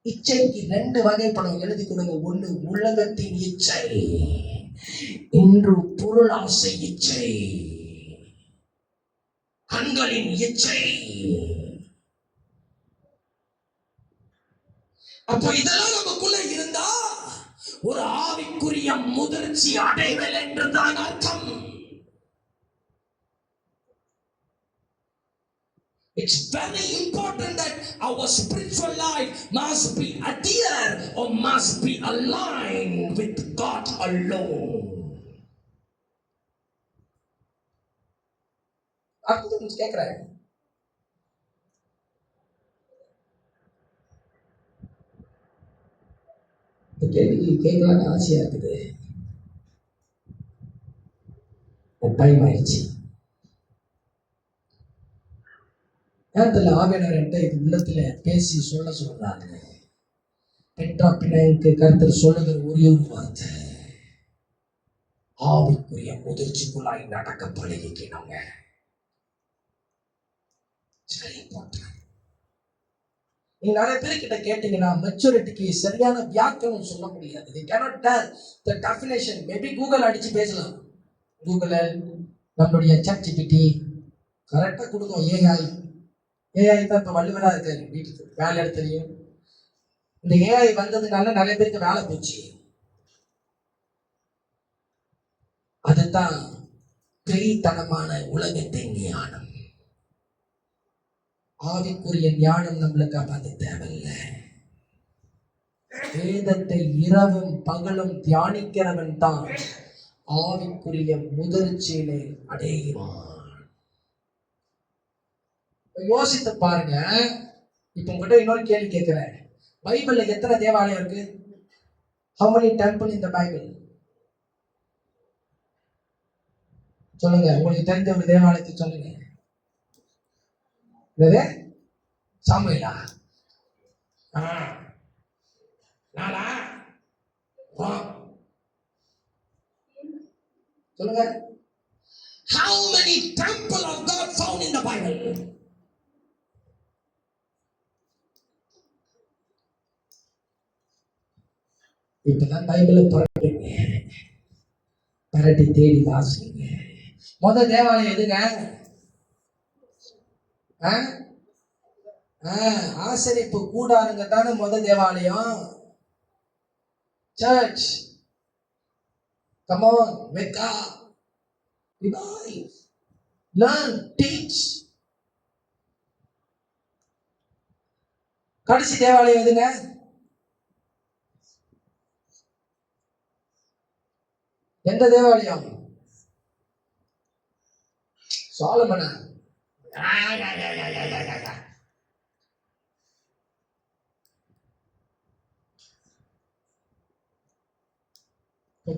இச்சைக்கு ரெண்டு வகைப்படம், எழுதி கொடுங்க. ஒண்ணு உலகத்தின் இச்சை, இன்று பொருளாசை இச்சை, கண்களின் இச்சை. அப்போ இதெல்லாம் நமக்குள்ள இருந்தா ஒரு ஆவிக்குரிய முதிர்ச்சி அடைதல் என்றுதான் அர்த்தம். It's very important that our spiritual life must be adhered or must be aligned with God alone. आपको कुछ कह रहा है? तो கேட்கலாம் ஆசையா இருக்குது. டைம் ஆயிடுச்சு. நேரத்தில் ஆவியானவர் என்கிட்ட இது உள்ளத்துல பேசி சொல்றாங்க. பெற்றா பிள்ளைக்கு கருத்து சொல்லுகிற ஒரே ஒரு வார்த்தை, ஆவிக்குரிய முதிர்ச்சிக்குள்ளாய் நடக்க பழகிக்கணுங்க. நீங்க நிறைய பேர்கிட்ட கேட்டீங்கன்னா மெச்சூரிட்டிக்கு சரியான வியாக்கியம் சொல்ல முடியாது. They cannot tell the definition. Maybe Google அடிச்சு பேசலாம். கூகுள் நம்மளுடைய ChatGPT கரெக்டா கொடுக்கும். ஏஐ தான் இப்ப வள்ளுவரா இருக்காரு. வீட்டுக்கு வேலை இடத்துலையும் இந்த ஏஐ வந்ததுனால நிறைய பேருக்கு வேலை போச்சு. அதுதான் பேய்த்தனமான உலகத்தின் ஞானம். ஆவிக்குரிய ஞானம் நம்மளுக்கு அது தேவையில்லை. வேதத்தை இரவும் பகலும் தியானிக்கிறவன் தான் ஆவிக்குரிய முதிர்ச்சியிலே அடைவான். யோசித்து பாருங்க. இப்ப உங்ககிட்ட இன்னொரு கேள்வி கேட்கிறேன். பைபிள்ல எத்தனை தேவாலயம் இருக்கு? How many temple in the Bible? சொல்லுங்க, உங்களுக்கு தெரிஞ்ச ஒரு தேவாலயத்தை சொல்லுங்க. சாமுவேலா? நாலா? சொல்லுங்க. How many temple of God found in the Bible? இப்பதான் பைபிளை பரட்டி தேடி வாசிங்க. முத தேவாலயம் எதுங்க? ஆசரிப்பு கூடாருங்க தானே முத தேவாலயம். Search. Come on, wake up, revive, learn, teach. கடைசி தேவாலயம் எதுங்க? எந்த தேவாலயம்? சாலமனா?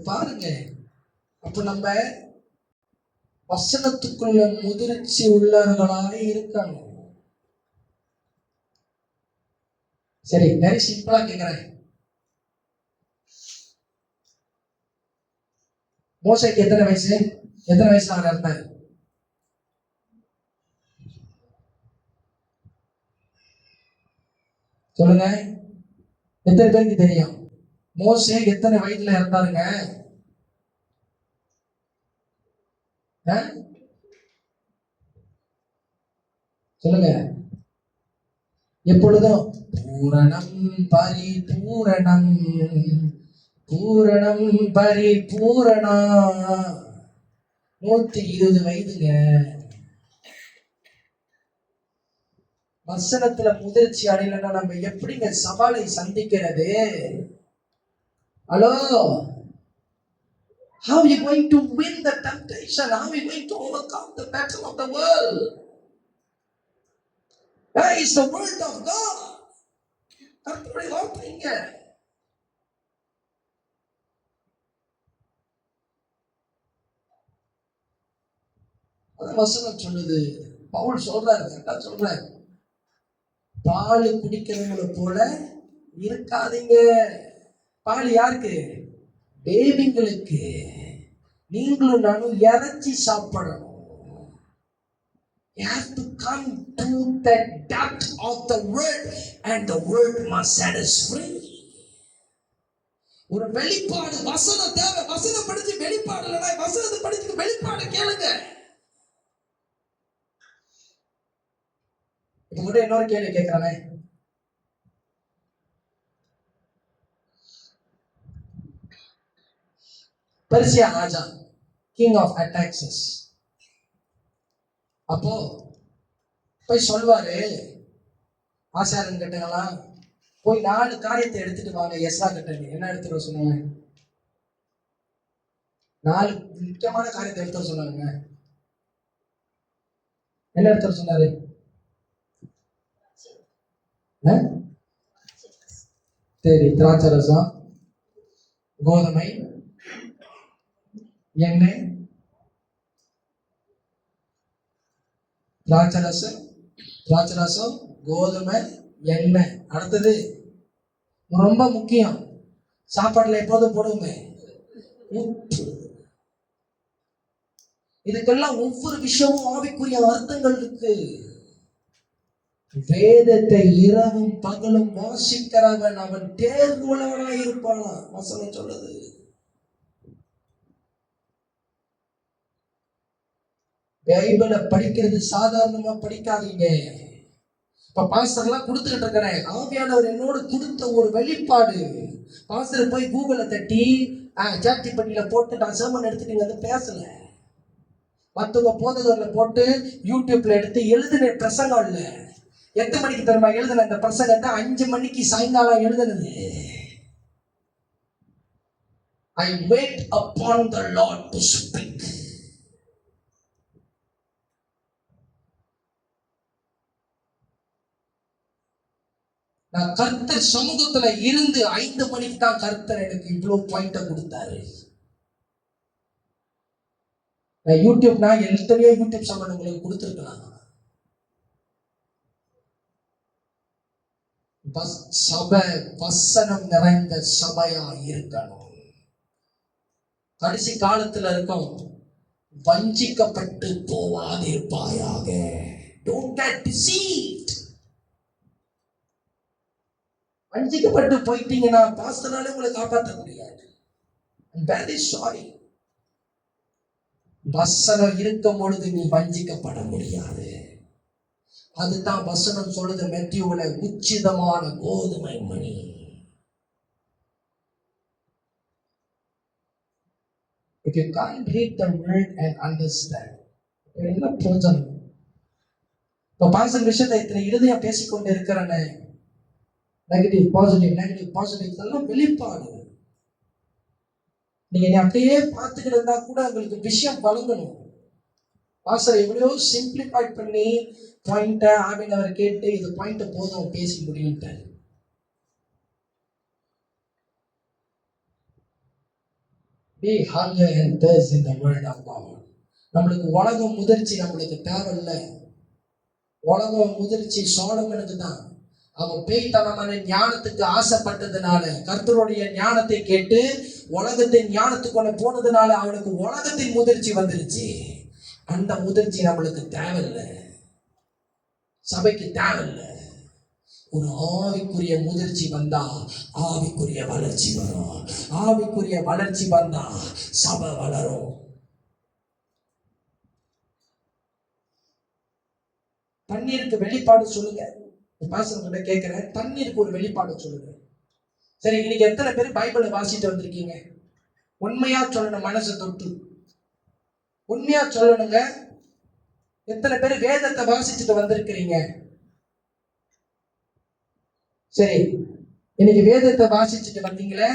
பாருங்க. அப்ப நம்ம வசனத்துக்குள்ள முதிர்ச்சி உள்ளவர்களாக இருக்கணும். சரி, வெரி சிம்பிளா கேக்குறேன். மோசேக்கு எத்தனை வயசுல அவர் இருந்தார்? சொல்லுங்க, எத்தனை பேருக்கு தெரியும்? மோசே எத்தனை வயதுல இருந்தாருங்க? சொல்லுங்க. எப்பொழுதும் பூரணம் பரிபூரணம், பூரணம் பரிபூரணா. 120 வயதுங்க. வசனத்துல முதிர்ச்சி அடையலன்னா நம்ம எப்படிங்க சவாலை சந்திக்கிறது? Hello, how are you going to win the temptation? How are you going to overcome the battle of the world? That is the word of God. கர்த்தருடைய வார்த்தைங்க. வசனம் சொல்லுது, பவுல் சொல்றாரு, பால் குடிக்கிறவங்களை போல இருக்காதீங்க. பால் யாருக்கு? பேபிங்களுக்கு. நீங்களும் நானும் இறைச்சி சாப்பிடணும். You have to come to the depth of the word and the word must set us free. ஒரு வெளிப்பாடு வசனம் தேவை. வசனம் படிச்சு வெளிப்பாடு இல்லைனா வசனத்தை படிச்சு வெளிப்பாடு கேளுங்க. உங்கள்கிட்ட இன்னொரு கேள்வி கேட்கிறானே. பெர்சியா ராஜா, கிங் ஆஃப் அட்டாக்சஸ், அப்போ போய் சொல்வாரு ஆசாரன் கிட்டலாம், போய் 4 காரியத்தை எடுத்துட்டு வாங்க. எஸ்ரா கிட்ட என்ன எடுத்துட்டு சொன்னாங்க? 4 முக்கியமான காரியத்தை எடுத்து சொன்னாங்க. என்ன எடுத்து சொன்னாரு? சரி, திராட்சை ரசம், கோதுமை, எண்ணெய், திராட்சை ரசம், கோதுமை, எண்ணெய். அடுத்தது ரொம்ப முக்கியம், சாப்பாடுல எப்போதும் போடுவோமே, உப்பு. இதுக்கெல்லாம் ஒவ்வொரு விஷயமும் ஆவிக்குரிய அர்த்தங்கள் இருக்கு. வேதத்தை இரவும் பகலும் வாசிக்கிறவன் அவன் தேர்வுள்ளவனாய் இருப்பானா, வசனம் சொல்லுது. பைபிளை படிக்கிறது சாதாரணமா படிக்காதீங்க. இப்ப பாஸ்டர் எல்லாம் கொடுத்துக்கிட்டு இருக்கிறேன். ஆவியானவர் என்னோடு கொடுத்த ஒரு வெளிப்பாடு. பாஸ்டர் போய் கூகுளை தட்டி சாட்ஜிபிடியில போட்டு நான் சர்மன் எடுத்துட்டு வந்து பேசல. மற்றவங்க போதகர்ல போட்டு யூடியூப்ல எடுத்து எழுதின பிரசங்கம் இல்லை. எத்தனை மணிக்கு தெரியுமா எழுதுன இந்த பிரசங்கத்தை? 5 மணிக்கு சாயங்காலம் எழுதுனது. I wait upon the Lord to speak. நான் கர்த்தர் சமூகத்துல இருந்து 5 மணிக்கு தான் கர்த்தர் எனக்கு இவ்வளவு பாயிண்ட கொடுத்தாரு. நான் யூடியூப்னா எத்தனையோ யூடியூப் சம்பளம் உங்களுக்கு கொடுத்துருக்கலாம். சபை வசனம் நிறைந்த சபையா இருக்கணும். கடைசி காலத்துல இருக்கும். வஞ்சிக்கப்பட்டு போவாதிருப்பாயாக. Don't get deceived. வஞ்சிக்கப்பட்டு போயிட்டீங்கன்னா பாஸ்டராலே உங்களை காப்பாற்ற முடியாது. I'm very sorry. வசனம் இருக்கும் பொழுது நீ வஞ்சிக்கப்பட முடியாது. அதுதான் வசனம் சொல்லுது மெத்தியூல, உச்சிதமான கோதுமை மணி. If you can't read the word and understand, என்ன பிரயோஜனம்? இப்போ பாஸ்டர் விஷயத்தை இத்தனை இருதயம் பேசிக்கொண்டு இருக்கிறன, நெகட்டிவ் பாசிட்டிவ் இதெல்லாம் வெளிப்பாடு. நீங்க அப்படியே பார்த்துக்கிட்டு இருந்தா கூட உங்களுக்கு விஷயம் வழங்கணும். பாஸ்டர் எவ்வளோ சிம்பிளிஃபை பண்ணி பாயிண்ட ஆவின் அவர் கேட்டு இது பாயிண்ட போதும் பேசி முடியும்ட்டார். Be hunger and thirst in the word of God. நம்மளுக்கு உலகம் முதிர்ச்சி நம்மளுக்கு தேவையில்லை. உலகம் முதிர்ச்சி சோலமனுக்கு தான். அவன் பேய்த்தனமான ஞானத்துக்கு ஆசைப்பட்டதுனால, கர்த்தருடைய ஞானத்தை கேட்டு உலகத்தின் ஞானத்துக்கு போனதுனால அவனுக்கு உலகத்தின் முதிர்ச்சி வந்துருச்சு. அந்த முதிர்ச்சி நம்மளுக்கு தேவையில்லை, சபைக்கு தேவையில்லை. ஒரு ஆவிக்குரிய முதிர்ச்சி வந்தா ஆவிக்குரிய வளர்ச்சி வரும். ஆவிக்குரிய வளர்ச்சி வந்தா சபை வளரும். தண்ணீருக்கு வெளிப்பாடு சொல்லுங்க. பாசன கேட்கிறேன், தண்ணீருக்கு ஒரு வெளிப்பாடு சொல்லுங்க. சரி, இன்னைக்கு எத்தனை பேர் பைபிளை வாசிட்டு வந்திருக்கீங்க? உண்மையா சொல்லணும், மனசை தொட்டு உண்மையா சொல்லணுங்க. எத்தனை பேர் வேதத்தை வாசிச்சுட்டு வந்திருக்கிறீங்க? சரி, இன்னைக்கு வேதத்தை வாசிச்சுட்டு வந்தீங்களே,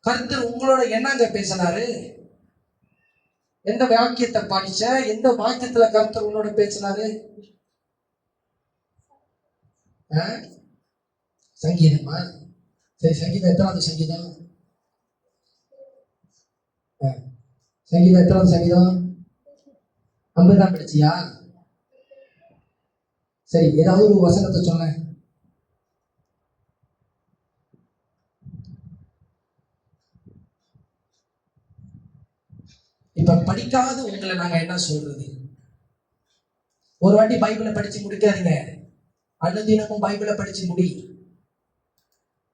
கர்த்தர் உங்களோட என்னங்க பேசினாரு? எந்த வாக்கியத்தை படிச்ச? எந்த வாக்கியத்துல கர்த்தர் உன்னோட பேசினாரு? சங்கீதமா? சரி, சங்கீதம் எத்தனாவது சங்கீதம்? சங்கீதம் எத்தனாவது சங்கீதம்? 50 படிச்சியா? சரி, ஏதாவது ஒரு வசனத்தை சொன்ன. இப்ப படிக்காத உங்களை நாங்க என்ன சொல்றது? ஒரு வாட்டி பைபிளை படிச்சு முடிக்காதீங்க, அனுதினமும் பைபிளை படிச்சு முடி.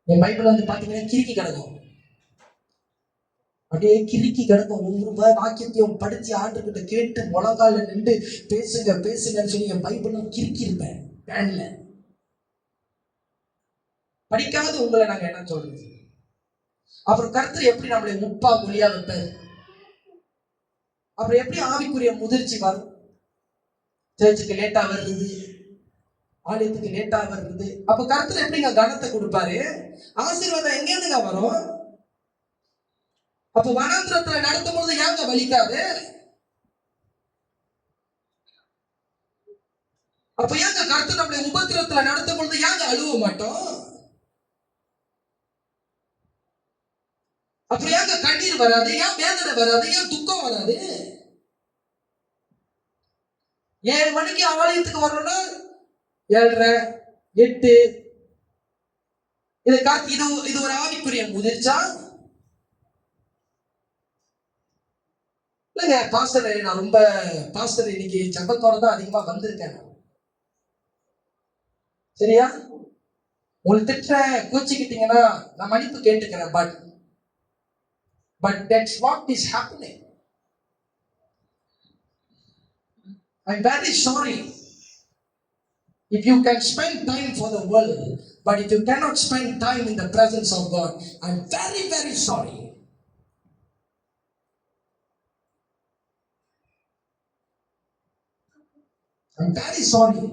என் பைபிள் வந்து பாத்தீங்கன்னா கிறுக்கி கிடக்கும், அப்படியே கிறுக்கி கிடக்கும். ஒவ்வொரு வாக்கியத்தையும் படிச்சு ஆண்டுகிட்ட கேட்டு முழங்கால நின்று பேசுங்கன்னு சொல்லி என் பைபிளும் கிறுக்கி இருப்பேன் பேன்ல. படிக்காத உங்களை நாங்க என்ன சொல்றது? அப்புறம் கர்த்தர் எப்படி நம்மளை உப்பா மொழியா வைப்பார்? அப்புறம் எப்படி ஆவிக்குரிய முதிர்ச்சி வரும்? சர்ச்சுக்கு லேட்டா வருது, ஆலயத்துக்கு லேட்டா வருது. அப்ப கர்த்தர் எப்படிங்க கனத்தை கொடுப்பாரு? ஆசீர்வாதம் எங்க இருந்துங்க வரும்? அப்ப வனாந்திரத்துல நடத்தும் பொழுது ஏங்க வலிக்காது? அப்ப ஏங்க கர்த்தர் நம்முடைய உபத்திரத்துல நடத்தும் பொழுது ஏங்க அழுவ மாட்டோம்? அப்புறம் ஏங்க கண்ணீர் வராது? ஏன் வேதனை வராது? ஏன் துக்கம் வராது? 7 மணிக்கு ஆலயத்துக்கு வரணும்னா 7:30, 8. இது ஒரு ஆவிக்குரிய முதிர்ச்சா? இல்லைங்க பாஸ்டர், நான் ரொம்ப பாஸ்டர் இன்னைக்கு ஜபத்தோட தான் அதிகமா வந்திருக்கேன். சரியா? உங்களுக்கு திட்ட கூச்சிக்கிட்டீங்கன்னா நான் மன்னிப்பு கேட்டுக்கிறேன். But that's what is happening. I'm very sorry. If you can spend time for the world, but if you cannot spend time in the presence of God, I'm very, very sorry. I'm very sorry.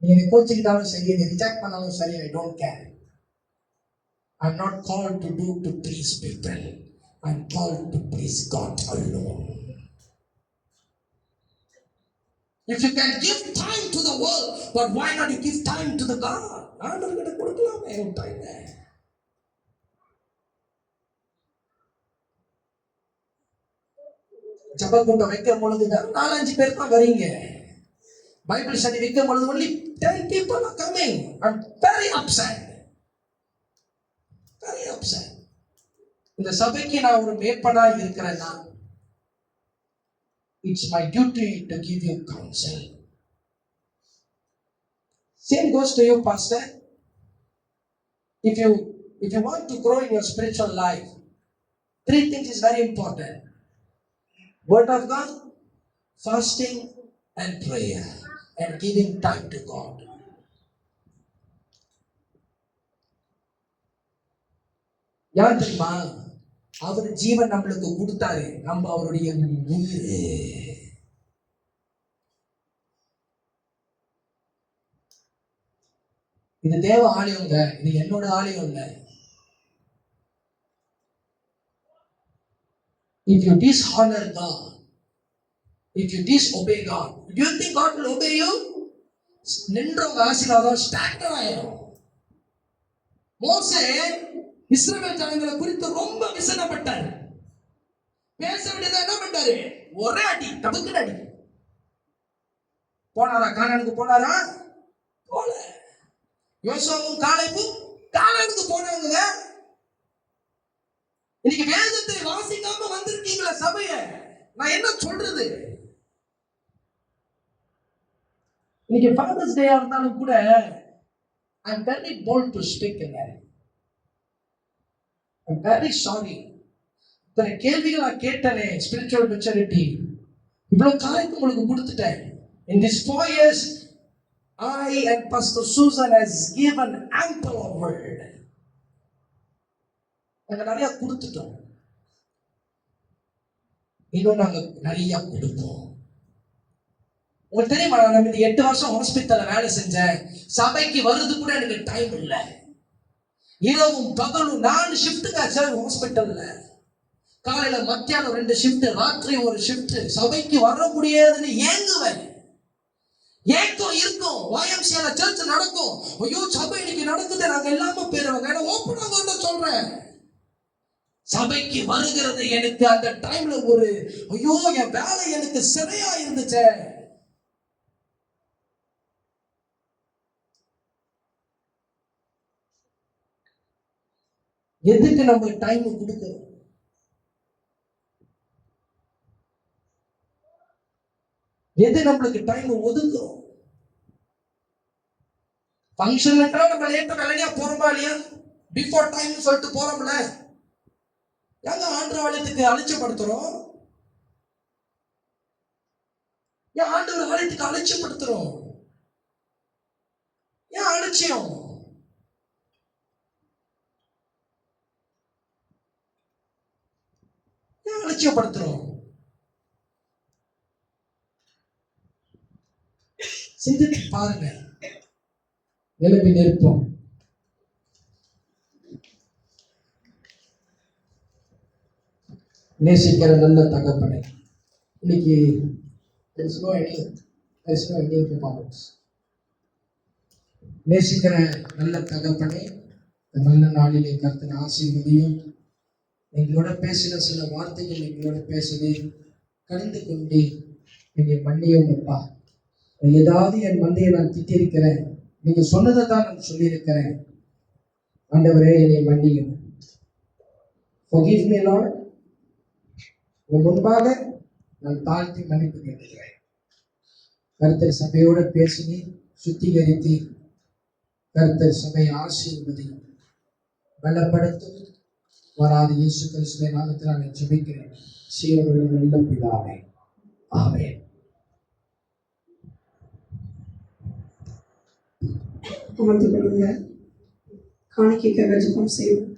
நீ என்னை கோச்சிக்கிட்டாலும் சரி, என்னை reject பண்ணாலும் சரி, I don't care. I'm not called to please people. I'm called to please God alone. If you can give time to the world, but why not you give time to the God? ஆண்டவர்கிட்ட கொடுக்கலாமே உன் time. ஜப கூட்டம் வைக்கும் பொழுது 4-5 பேர் தான் வரீங்க. பைபிள் ஸ்டடி வைக்கும் பொழுது only 10 people are coming. I'm very upset. Very upset. இந்த சபைக்கு நான் ஒரு மேற்பனா இருக்கிறேன்னா, it's my duty to give you counsel. Same goes to you, pastor. If you want to grow in your spiritual life, 3 things is very important. Word of God, fasting and prayer, and giving time to God. யார் தெரியுமா? அவர் ஜீவன் நம்மளுக்கு கொடுத்தாரு, நம்ம அவருடைய உயிர். இது தேவ ஆலயங்க, இது என்னோட ஆலயம் இல்ல. If you dishonor God, if you disobey God, do you think God will obey you? நின்றவங்க ஆசீர்வாதம் ஸ்டாண்டர்ட் ஆயிடும். மோசே இஸ்ரவேல் ஜனங்களை குறித்து ரொம்ப விசனப்பட்டார். பேச வேண்டியதை என்ன பண்ணாரு? ஒரே அடி, தபுக்கு அடி. போனாரா? கானானுக்கு போனாரா? போல. யோசுவாவும் காலேபும் கானானுக்கு போனாங்க. இன்னைக்கு வேதத்தை வாசிக்காம வந்திருக்கீங்களா சபைய? நான் என்ன சொல்றது? இன்னைக்கு ஃபாதர்ஸ் டேயா இருந்தாலும் கூட I am very bold to speak in that. I am very sorry. இத்தனை கேள்விகள் நான் கேட்டனே, spiritual maturity இவ்வளவு காரியத்தை உங்களுக்கு கொடுத்துட்டேன். In these 4 years, I and Pastor Susan has given ample of word. நாங்க நிறைய கொடுத்துட்டோம், இன்னும் நாங்க நிறைய கொடுப்போம். உங்களுக்கு தெரியுமா, நான் இந்த 8 வருஷம் ஹாஸ்பிட்டல்ல வேலை செஞ்சேன். சபைக்கு வருது கூட எனக்கு டைம் இல்லை. இரவும் பகலும் 4 ஷிஃப்ட்டுங்க ஹாஸ்பிட்டல்ல. காலையில மத்தியானம் 2 ஷிஃப்ட், ராத்திரி 1 ஷிஃப்ட். சபைக்கு வர முடியாதுன்னு ஏங்குவேன். ஏக்கம் இருக்கும். YMCA சர்ச் நடக்கும். ஐயோ சபை இன்னைக்கு நடக்குது, நாங்க எல்லாமே பேருவாங்க. நான் ஓப்பனா சொல்றேன், சபைக்கு வருகிறது எனக்கு அந்த டைம்ல ஒரு ஐயோ என் வேலை எனக்கு சிறையா இருந்துச்சு. எதுக்கு நம்ம டைம் கொடுக்கிறோம்? எது நம்மளுக்கு டைம் ஒதுக்குறோம்? ஃபங்க்ஷன் நம்ம லேட்டா வேலையா போறோமா இல்லையா? பிஃபோர் டைம் சொல்லிட்டு போறோம்ல. எங்க ஆண்டவர் ஆலயத்துக்கு அலட்சியப்படுத்துறோம்? ஏன் ஆண்டவர் ஆலயத்துக்கு அலட்சியப்படுத்துறோம்? ஏன் அலட்சியம்? ஏன் அலட்சியப்படுத்துறோம்? சிந்தித்து பாருங்க. எழுப்பி நிற்போம். நேசிக்கிற நல்ல தகப்பனே, இன்னைக்கு நேசிக்கிற நல்ல தகப்பனே, நல்ல நாளிலே கர்த்தர் ஆசீர்வதியும். எங்களோட பேசின சில வார்த்தைகள் எங்களோட பேசுது, கலந்து கொண்டு நீங்க மன்னியும் அப்பா. ஏதாவது என் மந்தையை நான் திட்டிருக்கிறேன், நீங்க சொன்னதை தான் நான் சொல்லியிருக்கிறேன். ஆண்டவரே என்னை மன்னியும். Forgive me, Lord. முன்பாக நான் தாழ்த்தி மன்னிப்பு கேட்கிறேன். கர்த்தர் சபையோட பேசி சுத்திகரித்து கர்த்தர் சபையை ஆசீர்வதி பலப்படுத்தும். வராது இயேசு கிறிஸ்துவின் நாமத்தில் நான் ஜெபிக்கிறேன். சீயோனுடைய நல்ல பிதாவே, ஆமென். அமர்ந்து கொள்ளுங்க. காணிக்கைக்காக ஜெபம் செய்வோம்.